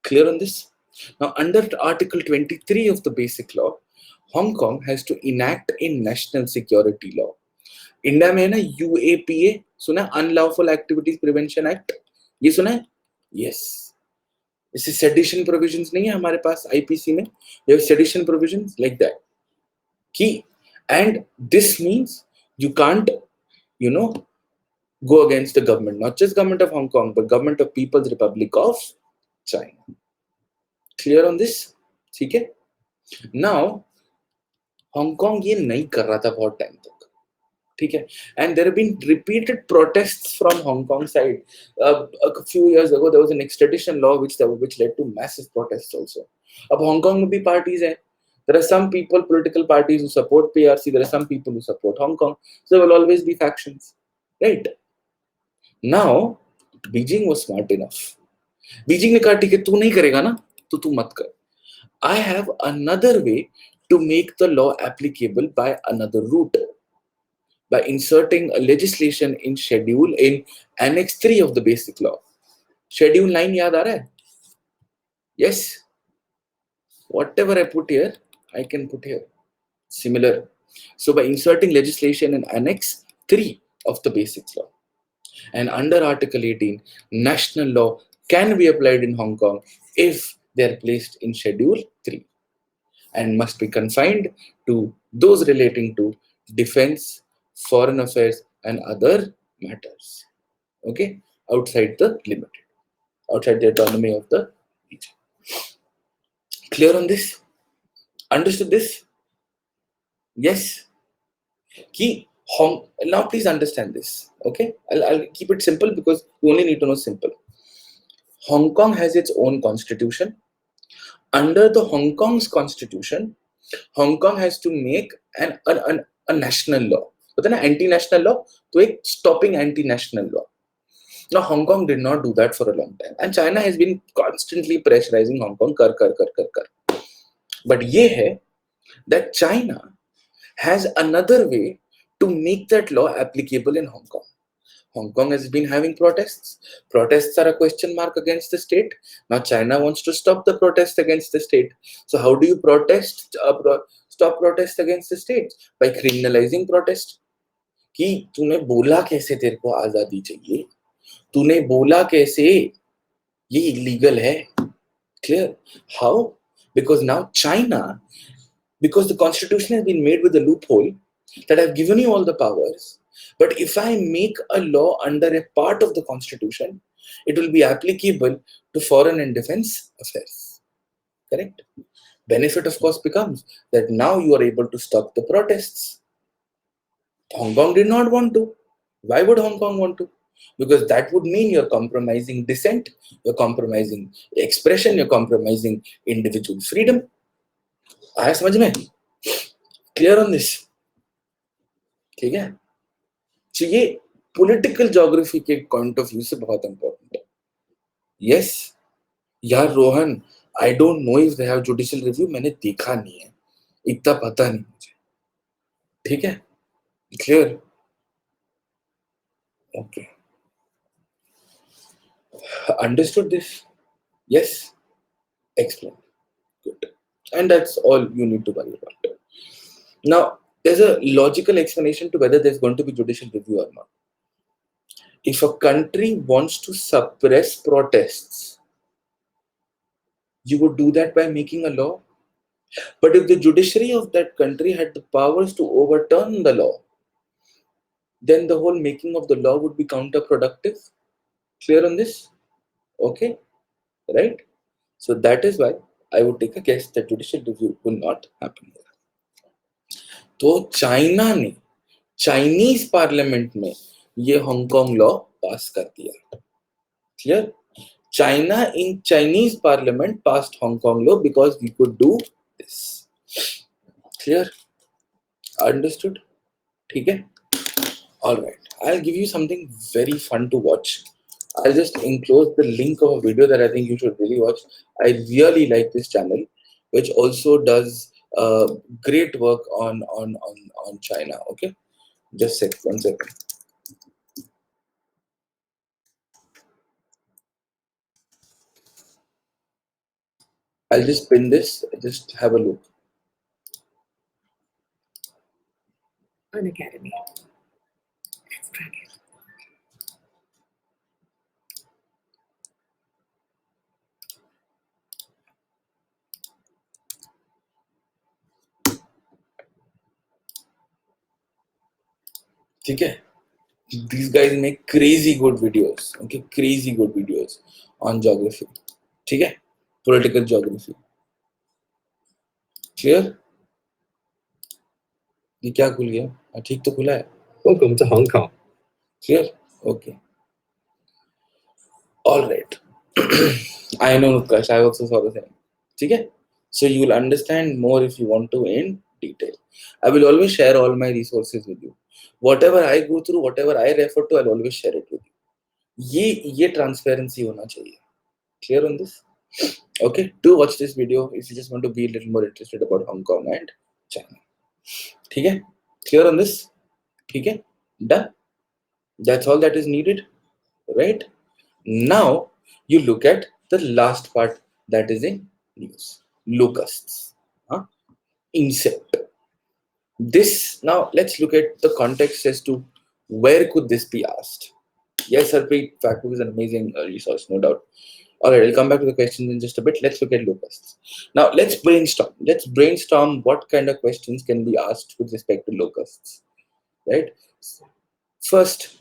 clear on this? Now, under Article 23 of the Basic Law, Hong Kong has to enact a national security law. India में है ना UAPA, सुना? Unlawful activities prevention act. ये सुना है? Yes. इसे sedition provisions नहीं है हमारे पास आईपीसी में. We have sedition provisions like that. की and this means you can't go against the government, not just government of Hong Kong, but government of People's Republic of China. Clear on this? ठीक है? Now, Hong Kong ये नहीं कर रहा था बहुत time तक. ठीक है? And there have been repeated protests from Hong Kong side. A few years ago, there was an extradition law which led to massive protests also. अब Hong Kong में भी parties हैं. There are some people, political parties who support PRC. There are some people who support Hong Kong. So there will always be factions, right? Now, Beijing was smart enough. Beijing ने कहा ठीक है तू नहीं करेगा ना तो तू मत कर. I have another way to make the law applicable by another route, by inserting a legislation in Annex 3 of the Basic Law. Schedule 9 याद आ रहा है? Yes. Whatever I put here, I can put here. Similar. So by inserting legislation in Annex 3 of the Basic Law, and under Article 18, national law can be applied in Hong Kong if they are placed in Schedule 3 and must be confined to those relating to defense, foreign affairs, and other matters. Okay? Outside the limited, outside the autonomy of the region. Clear on this? Understood this? Yes? Now please understand this. Okay, I'll keep it simple because you only need to know simple. Hong Kong has its own constitution. Under the Hong Kong's constitution, Hong Kong has to make a national law. But then anti-national law to a stopping anti-national law. Now Hong Kong did not do that for a long time, and China has been constantly pressurizing Hong Kong. Kar. But ye hai that China has another way to make that law applicable in Hong Kong. Hong Kong has been having protests. Protests are a question mark against the state. Now China wants to stop the protest against the state. So how do you stop protest against the state? By criminalizing protest. कि तूने बोला कैसे तेरे को आजादी चाहिए? तूने बोला कैसे ये illegal है? Clear? How? Because now China because the constitution has been made with a loophole that I've given you all the powers, but if I make a law under a part of the constitution, it will be applicable to foreign and defense affairs. Correct? Benefit, of course, becomes that now you are able to stop the protests. Hong Kong did not want to. Why would Hong Kong want to? Because that would mean you're compromising dissent, you're compromising expression, you're compromising individual freedom. आया समझ में? Clear on this? ठीक है? So ये political geography के point of view से बहुत important है. Yes, यार Rohan, I don't know if they have judicial review. मैंने देखा नहीं है, इतना पता नहीं मुझे. ठीक है? Clear? Okay. Understood this? Yes? Excellent. Good. And that's all you need to worry about. Now, there's a logical explanation to whether there's going to be judicial review or not. If a country wants to suppress protests, you would do that by making a law. But if the judiciary of that country had the powers to overturn the law, then the whole making of the law would be counterproductive. Clear on this? Okay, right? So that is why I would take a guess that judicial review will not happen. तो China ने Chinese parliament में ये Hong Kong law पास कर दिया. Clear? China in Chinese parliament passed Hong Kong law because we could do this. Clear? Understood? ठीक है? Alright, I'll give you something very fun to watch. I'll just enclose the link of a video that I think you should really watch. I really like this channel, which also does great work on China. Okay, just 1 second. I'll just pin this. Just have a look. An academy. Let's crack it. ठीक है? These guys make crazy good videos. Okay, crazy good videos on geography. ठीक है? Political geography. Clear? ये क्या खुल गया? ठीक तो खुला है. Welcome to Hong Kong. Clear? Okay. All right. I know, Utkarsh. I also saw the same. ठीक है? So you will understand more if you want to in detail. I will always share all my resources with you. Whatever I go through, whatever I refer to, I'll always share it with you. ये transparency होना चाहिए. Clear on this? Okay. Do watch this video if you just want to be a little more interested about Hong Kong and China. ठीक है? Clear on this? ठीक है? Done? That's all that is needed, right? Now you look at the last part that is in news. Locusts. Insect. This, now let's look at the context as to where could this be asked. Yes, Harpreet, Factbook is an amazing resource, no doubt. All right, I'll come back to the questions in just a bit. Let's look at locusts. Now, let's brainstorm. Let's brainstorm what kind of questions can be asked with respect to locusts, right? First,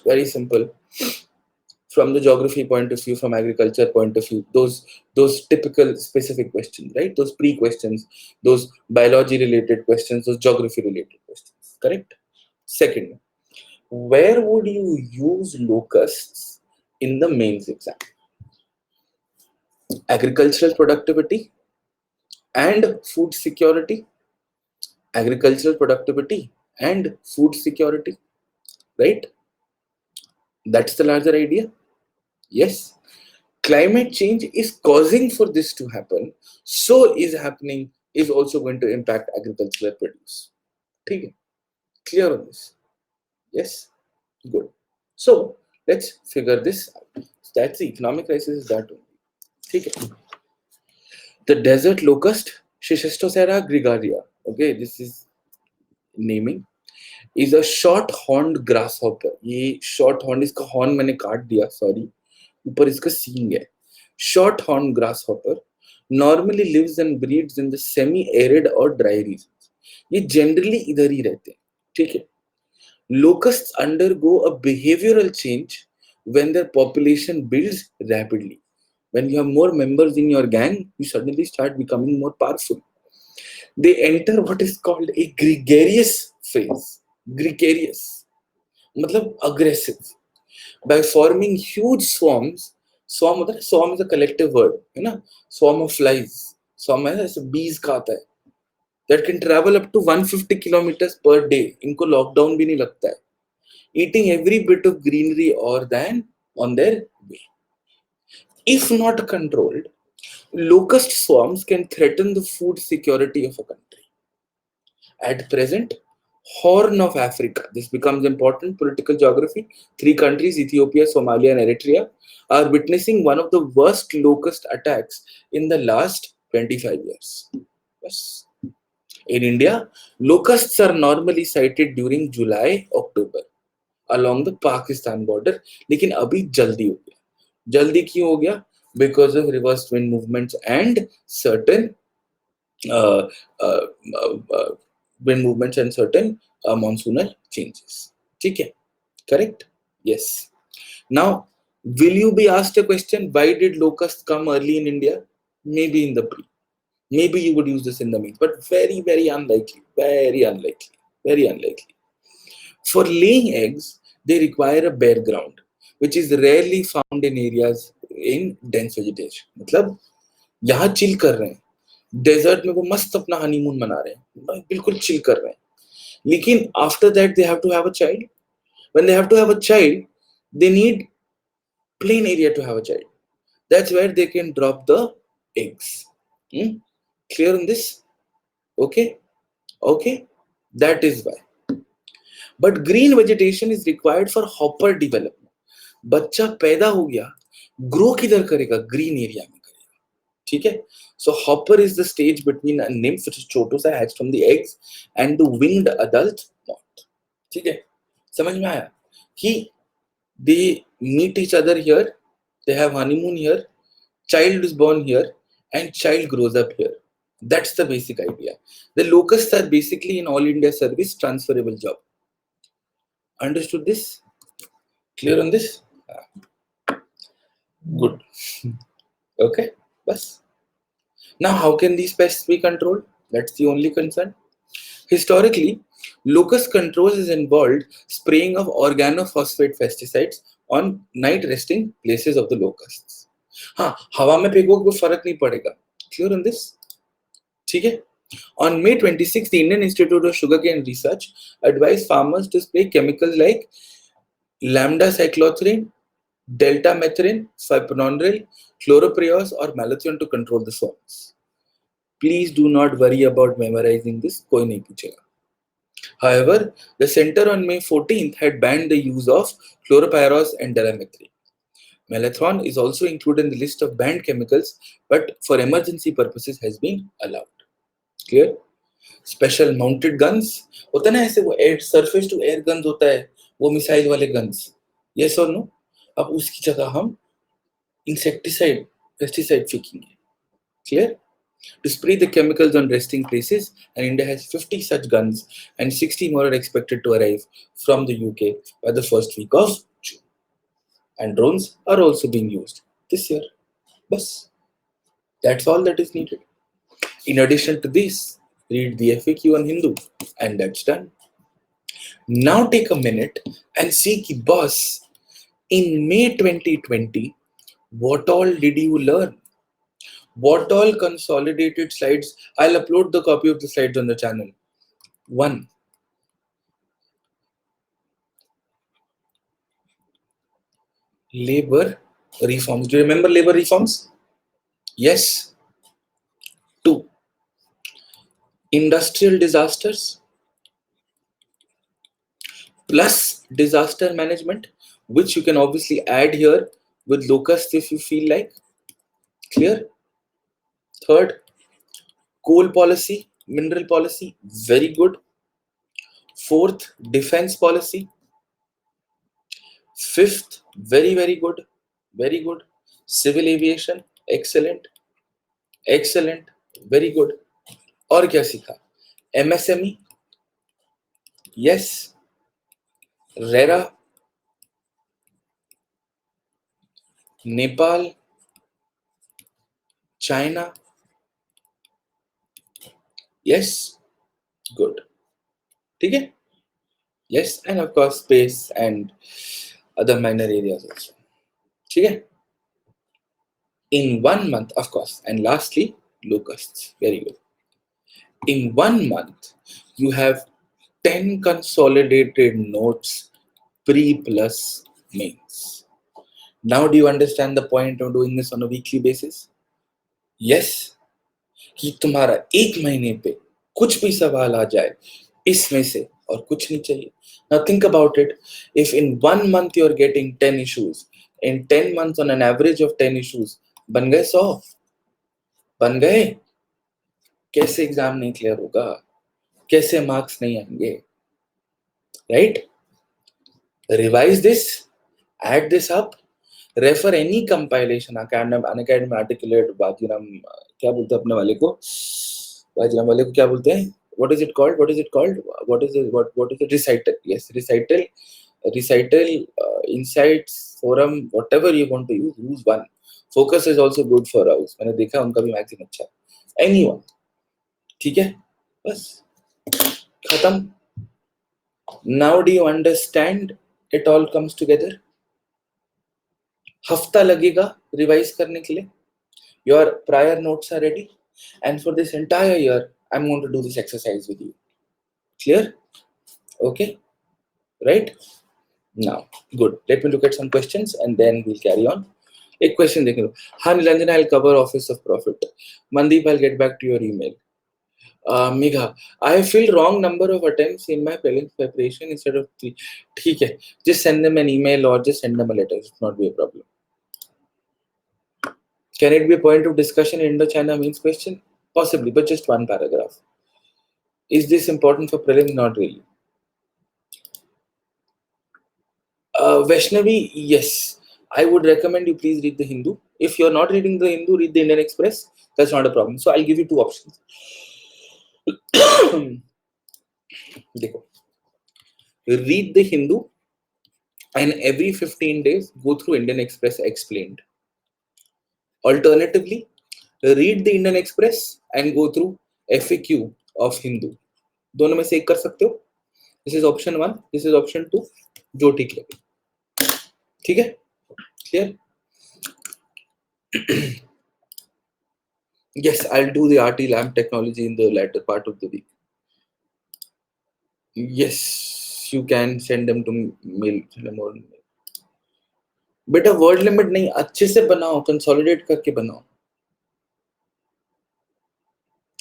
very simple. From the geography point of view, from agriculture point of view, those typical specific questions, right? Those pre-questions, those biology-related questions, those geography-related questions, correct? Second, where would you use locusts in the mains exam? Agricultural productivity and food security. Agricultural productivity and food security, right? That's the larger idea. Yes, climate change is causing for this to happen. So is happening, is also going to impact agricultural produce. Okay. Clear on this? Yes, good. So let's figure this out. That's the economic crisis, is that only. Okay. The desert locust, Schistosera gregaria. Okay, this is naming. Is a short-horned grasshopper. ये short-horned, इसका horn मैंने काट दिया, sorry. ऊपर इसका सींग है. Short-horned grasshopper normally lives and breeds in the semi-arid or dry regions. ये generally इधर ही रहते हैं, ठीक है? Locusts undergo a behavioral change when their population builds rapidly. When you have more members in your gang, you suddenly start becoming more powerful. They enter what is called a gregarious phase. Gregarious, मतलब aggressive. By forming huge swarms. Swarm is a collective word, है ना? Swarm of flies. Swarm है ऐसे bees का आता है. That can travel up to 150 kilometers per day. इनको lockdown भी नहीं लगता है. Eating every bit of greenery or than on their way. If not controlled, locust swarms can threaten the food security of a country. At present, Horn of Africa, this becomes important political geography. 3 countries, Ethiopia, Somalia, and Eritrea, are witnessing one of the worst locust attacks in the last 25 years. Yes. In India, locusts are normally sighted during July, October, along the Pakistan border. लेकिन अभी जल्दी हो गया. जल्दी क्यों हो गया? Because of reversed wind movements and certain uh, uh, wind movements and certain monsoonal changes. Okay, correct? Yes. Now, will you be asked a question? Why did locusts come early in India? Maybe in the pre. Maybe you would use this in the means, but very, very unlikely. Very unlikely. Very unlikely. For laying eggs, they require a bare ground, which is rarely found in areas in dense vegetation. मतलब यहाँ chill कर रहे हैं, desert में वो मस्त अपना honeymoon मना रहे हैं, बिल्कुल चिल कर रहे हैं. लेकिन after that they have to have a child. When they have to have a child, they need plain area to have a child. That's where they can drop the eggs. Clear on this? Okay? Okay? That is why. But green vegetation is required for hopper development. बच्चा पैदा हो गया, grow किधर करेगा? Green area में करेगा. ठीक है? So hopper is the stage between a nymph, which is छोटू सा hatched from the eggs, and the winged adult moth. ठीक है? समझ में आया? कि they meet each other here, they have honeymoon here, child is born here, and child grows up here. That's the basic idea. The locusts are basically in all India service transferable job. Understood this? Clear on this? Good. Okay, bas. Now, how can these pests be controlled? That's the only concern. Historically, locust control is involved spraying of organophosphate pesticides on night resting places of the locusts. हाँ, हवा में फेंको कोई फर्क नहीं पड़ेगा. Clear on this? ठीक है? On May 26, the Indian Institute of Sugarcane Research advised farmers to spray chemicals like lambda-cyclothrin, deltamethrin, fipronil, chloroprios, or malathion to control the swarms. Please do not worry about memorizing this. कोई नहीं पूछेगा. However, the center on May 14th had banned the use of chlorpyrifos and deltamethrin. Malathion is also included in the list of banned chemicals, but for emergency purposes has been allowed. Clear? Special mounted guns होता है ना, ऐसे वो air surface to air guns होता है, वो missile वाले guns. Yes और नो? अब उसकी जगह हम इंसेक्टिसाइड, पेस्टिसाइड फेंकेंगे. Clear? To spray the chemicals on resting places, and India has 50 such guns, and 60 more are expected to arrive from the UK by the first week of June. And drones are also being used this year. Bas. That's all that is needed. In addition to this, read the FAQ on Hindu, and that's done. Now take a minute and see ki boss, in May 2020, what all did you learn? What all consolidated slides? I'll upload the copy of the slides on the channel. 1. Labor reforms. Do you remember labor reforms? Yes. 2. Industrial disasters plus disaster management, which you can obviously add here with locusts if you feel like. Clear? 3rd, coal policy, mineral policy, very good. 4th, defense policy. 5th, very, very good. Very good. Civil aviation, excellent. Excellent, very good. और क्या सीखा? MSME, yes. RERA, Nepal, China, yes. Good. ठीक है? Yes, and of course space and other minor areas also. ठीक है? In 1 month, of course, and lastly, locusts. Very good. In 1 month, you have 10 consolidated notes pre plus mains. Now, do you understand the point of doing this on a weekly basis? Yes. कि तुम्हारा एक महीने पे कुछ भी सवाल आ जाए इसमें से और कुछ नहीं चाहिए. Now think about it. If in 1 month you are getting 10 issues, in 10 months on an average of 10 issues, बन गए 100. बन गए. कैसे एग्जाम नहीं क्लियर होगा? कैसे मार्क्स नहीं आएंगे? Right? Revise this, add this up, refer any compilation, unacademy articulate, Bajiram क्या बोलते हैं अपने वाले को? बाजीराम वाले को क्या बोलते हैं? What is it called? What is it called? What is it? Recital. Yes, recital, insights, forum, whatever you want to use one. Focus is also good for us. मैंने देखा उनका भी मैगजीन अच्छा है. Anyone, ठीक है? बस खत्म. Now do you understand? It all comes together. हफ्ता लगेगा रिवाइज करने के लिए. Your prior notes are ready, and for this entire year, I'm going to do this exercise with you. Clear? Okay, right? Now, good. Let me look at some questions, and then we'll carry on. A question देख लो. हाँ Nilanjana, I'll cover Office of Profit. Mandeep, I'll get back to your email. Megha, I filled wrong number of attempts in my prelims preparation instead of 3. ठीक है. Just send them an email or just send them a letter. It's not be a problem. Can it be a point of discussion in Indo-China means question? Possibly, but just one paragraph. Is this important for prelim? Not really. Vaishnavi, yes. I would recommend you please read the Hindu. If you're not reading the Hindu, read the Indian Express. That's not a problem. So I'll give you two options. Dekho. Read the Hindu and every 15 days go through Indian Express explained. Alternatively, read the Indian Express and go through FAQ of Hindu. दोनों में से एक कर सकते हो. This is option 1. This is option 2. जो ठीक लगे. ठीक है? Clear? Yes, I'll do the RT lamp technology in the latter part of the week. Yes, you can send them to mail. बेटा वर्ड लिमिट नहीं, अच्छे से बनाओ, कंसोलिडेट करके बनाओ.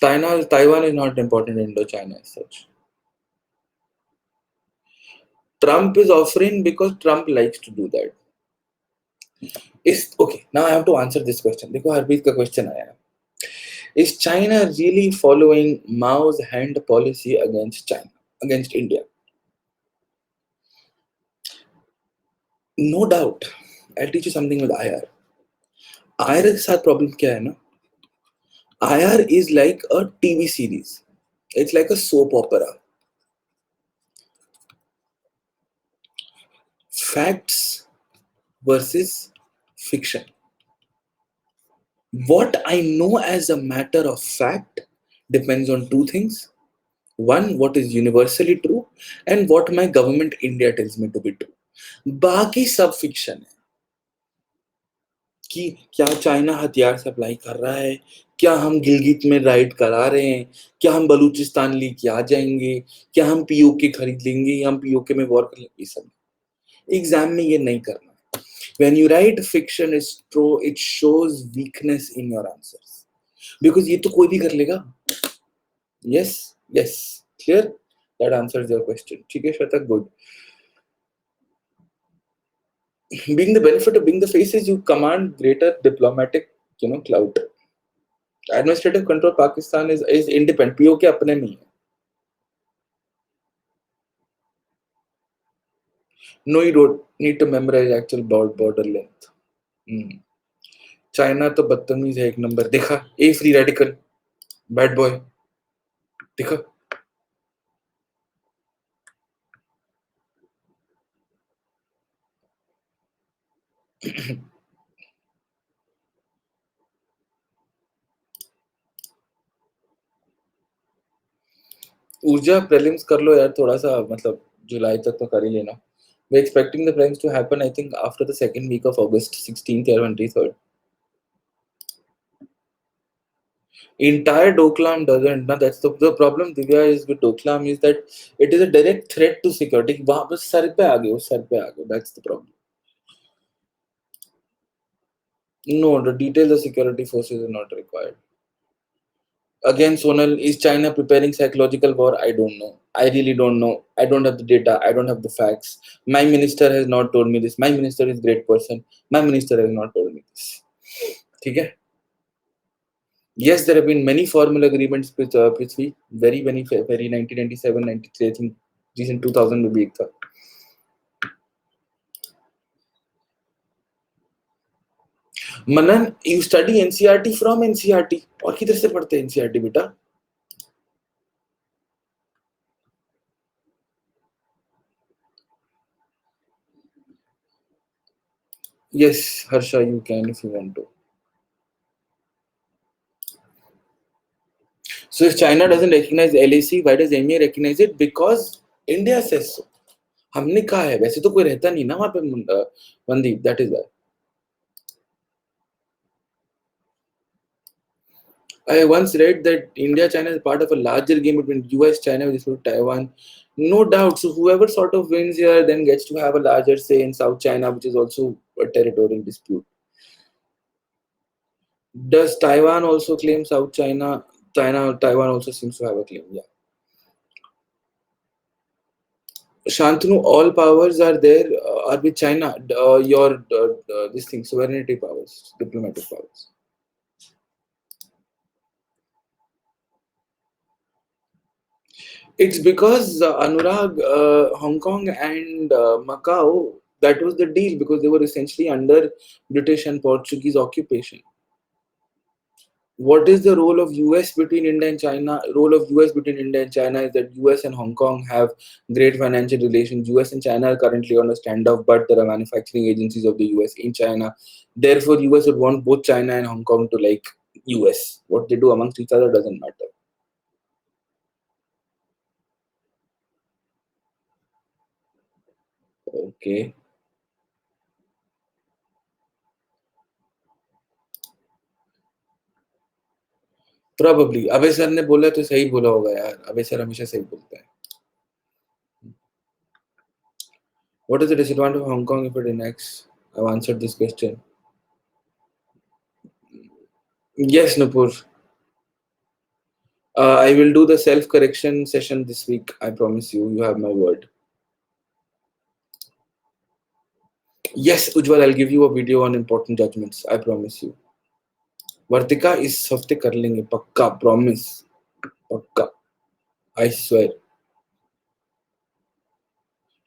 Taiwan is not important in Indo-China as such. Trump is offering because Trump likes to do that. Okay, now I have to answer this question. देखो हरप्रीत का question आया है. Is China really following Mao's hand policy against China, against India? No doubt. I'll teach you something with IR. IR के साथ problem क्या है ना? IR is like a TV series. It's like a soap opera. Facts versus fiction. What I know as a matter of fact depends on two things. One, what is universally true, and what my government India tells me to be true. बाकी सब fiction है कि क्या China हथियार supply कर रहा है, क्या हम गिलगित में राइड करा रहे हैं, क्या हम बलूचिस्तान लेके आ जाएंगे, क्या हम पीओके खरीद लेंगे या हम पीओके में वॉर कर लेंगे. सब एग्जाम में ये नहीं करना. When you write fiction is true, it shows weakness in your answers. Because ये तो कोई भी कर लेगा. Yes, yes, clear? That answers your question. ठीक है Shweta, good. Being the benefit of being the faces, you command greater diplomatic, clout. Administrative control Pakistan is independent. POK अपने में ही है. No, you don't need to memorize actual border length. China तो बदतमीज है एक number. देखा ए फ्री रेडिकल बैड बॉय. देखा ऊर्जा प्रीलिम्स कर लो यार थोड़ा सा, मतलब जुलाई तक तो कर ही लेना. We're expecting the prelims to happen, I think, after the second week of August 16th or 23rd. Entire Doklam doesn't. Now that's the problem. Divya is with Doklam is that it is a direct threat to security. वहाँ पर sir पे आ गए, sir पे आ गए. That's the problem. No, the details of security forces are not required. Again, Sonal, is China preparing psychological war? I don't know. I really don't know. I don't have the data. I don't have the facts. My minister has not told me this. My minister is a great person. My minister has not told me this. ठीक है? Yes, there have been many formal agreements with Prithvi. Very 1997, 93. I think recent 2000 में भी एक था. Manan, you study NCRT from NCRT. और किधर से पढ़ते हैं NCRT बेटा? Yes, Harsha, you can if you want to. So if China doesn't recognize LAC, why does MEA recognize it? Because India says so. हमने कहा है, वैसे तो कोई रहता नहीं ना वहाँ पे Mandeep, that is why. I once read that India-China is part of a larger game between US, China, with respect to Taiwan. No doubt. So whoever sort of wins here then gets to have a larger say in South China, which is also a territorial dispute. Does Taiwan also claim South China? Taiwan also seems to have a claim. Yeah. Shantanu, all powers are there, are with China. Your this thing, sovereignty powers, diplomatic powers. It's because Anurag, Hong Kong and Macau, that was the deal because they were essentially under British and Portuguese occupation. What is the role of US between India and China? Role of US between India and China is that US and Hong Kong have great financial relations. US and China are currently on a standoff, but there are manufacturing agencies of the US in China. Therefore, US would want both China and Hong Kong to like US. What they do amongst each other doesn't matter. Okay. Probably. अबे sir ने बोला तो सही बोला होगा यार. अबे sir हमेशा सही बोलता है. What is the disadvantage of Hong Kong if it annexes? I've answered this question. Yes, Nupur. I will do the self-correction session this week. I promise you. You have my word. Yes, Ujjwal, I'll give you a video on important judgments. I promise you. Vartika इस हफ्ते कर लेंगे पक्का. Promise. पक्का. I swear.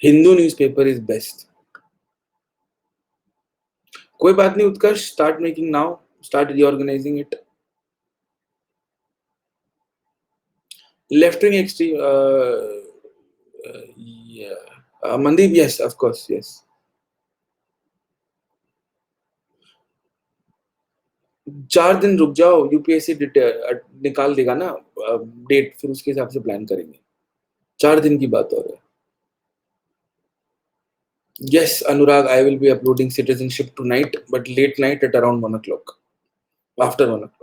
Hindu newspaper is best. कोई बात नहीं उत्कर्ष. Start making now. Start reorganizing it. Left-wing extreme. Yeah. Mandeep, yes, of course, yes. 4 दिन रुक जाओ. यूपीएससी निकाल देगा ना डेट, फिर उसके हिसाब से प्लान करेंगे. 4 दिन की बात हो रही है. Yes, Anurag, I will be uploading citizenship tonight, but late night at around 1 o'clock. After 1 o'clock.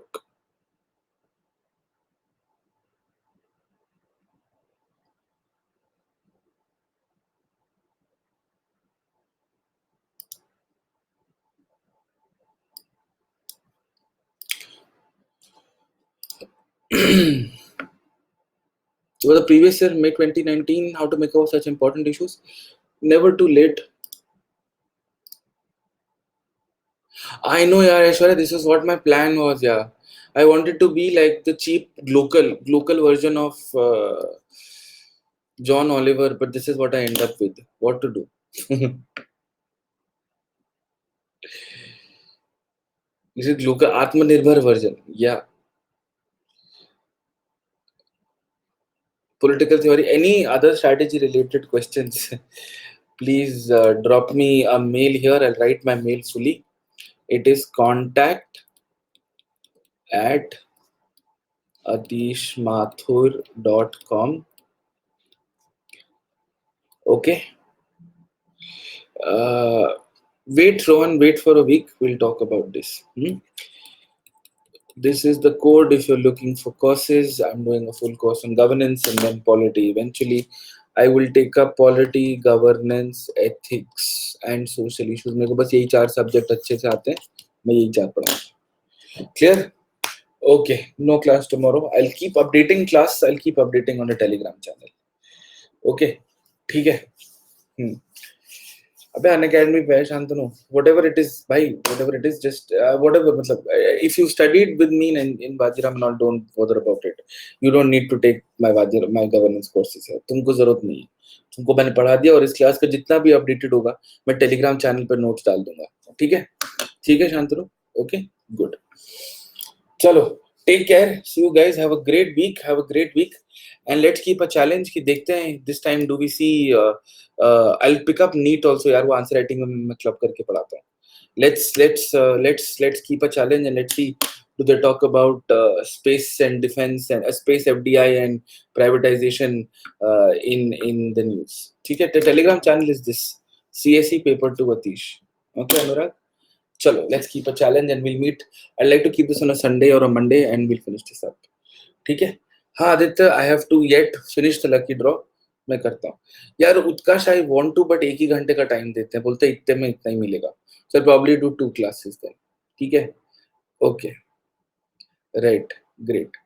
So the previous year, May 2019, how to make over such important issues? Never too late. I know, yeah, Aishwarya, this is what my plan was, yeah. I wanted to be like the cheap local version of John Oliver, but this is what I end up with. What to do? Is it Luka Atmanirbhar version? Yeah. Political theory, any other strategy related questions, please drop me a mail here. I'll write my mail fully. It is contact@atishmathur.com. Okay. Wait, Rohan, wait for a week. We'll talk about this. This is the code if you're looking for courses. I'm doing a full course on governance and then polity. Eventually, I will take up polity, governance, ethics, and social issues. मेरे को बस यही 4 subject अच्छे से आते हैं. मैं यही 4 पढ़ाऊंगा. Clear? Okay. No class tomorrow. I'll keep updating class. I'll keep updating on the Telegram channel. Okay. ठीक है. अबे अनअकैडमी पे है शांतनु. Whatever it is, भाई, whatever it is, just whatever. मतलब if you studied with me in Vajiram and all, don't bother about it. You don't need to take my governance courses है. तुमको जरूरत नहीं है. तुमको मैंने पढ़ा दिया और इस क्लास का जितना भी अपडेटेड होगा मैं टेलीग्राम चैनल पर नोट्स डाल दूंगा. ठीक है? ठीक है शांतनु. Okay, good. चलो, take care. See you guys. Have a great week. And let's keep a challenge कि देखते हैं this time do we see I'll pick up NEET also यार. वो आंसर राइटिंग में मैं क्लब करके पढ़ाता हूँ. Let's keep a challenge and let's see do they talk about space and defense and space FDI and privatization in the news. ठीक है? The Telegram channel is this CSE paper 2 Atish. Okay Anurag? चलो, let's keep a challenge and we'll meet. I'd like to keep this on a Sunday or a Monday and we'll finish this up. ठीक है? हाँ Aditya, I have to yet finish the lucky draw. मैं करता हूँ यार. Utkarsh, I want to, but 1 ही घंटे का टाइम देते हैं. बोलते हैं इतने में इतना ही मिलेगा. So probably do 2 classes then. ठीक है? Okay, right, great.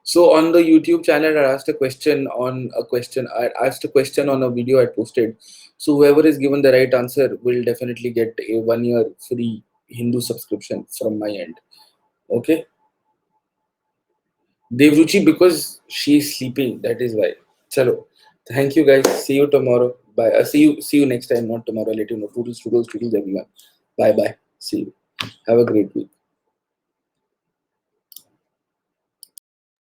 So on the YouTube channel, I asked a question on a video I posted. So whoever is given the right answer will definitely get a 1-year free Hindu subscription from my end. Okay. Devruchi, because she's sleeping, that is why. Chalo, thank you guys. See you tomorrow. Bye. See you next time. Not tomorrow. I'll let you know. Toodles everyone. Bye. See you. Have a great week.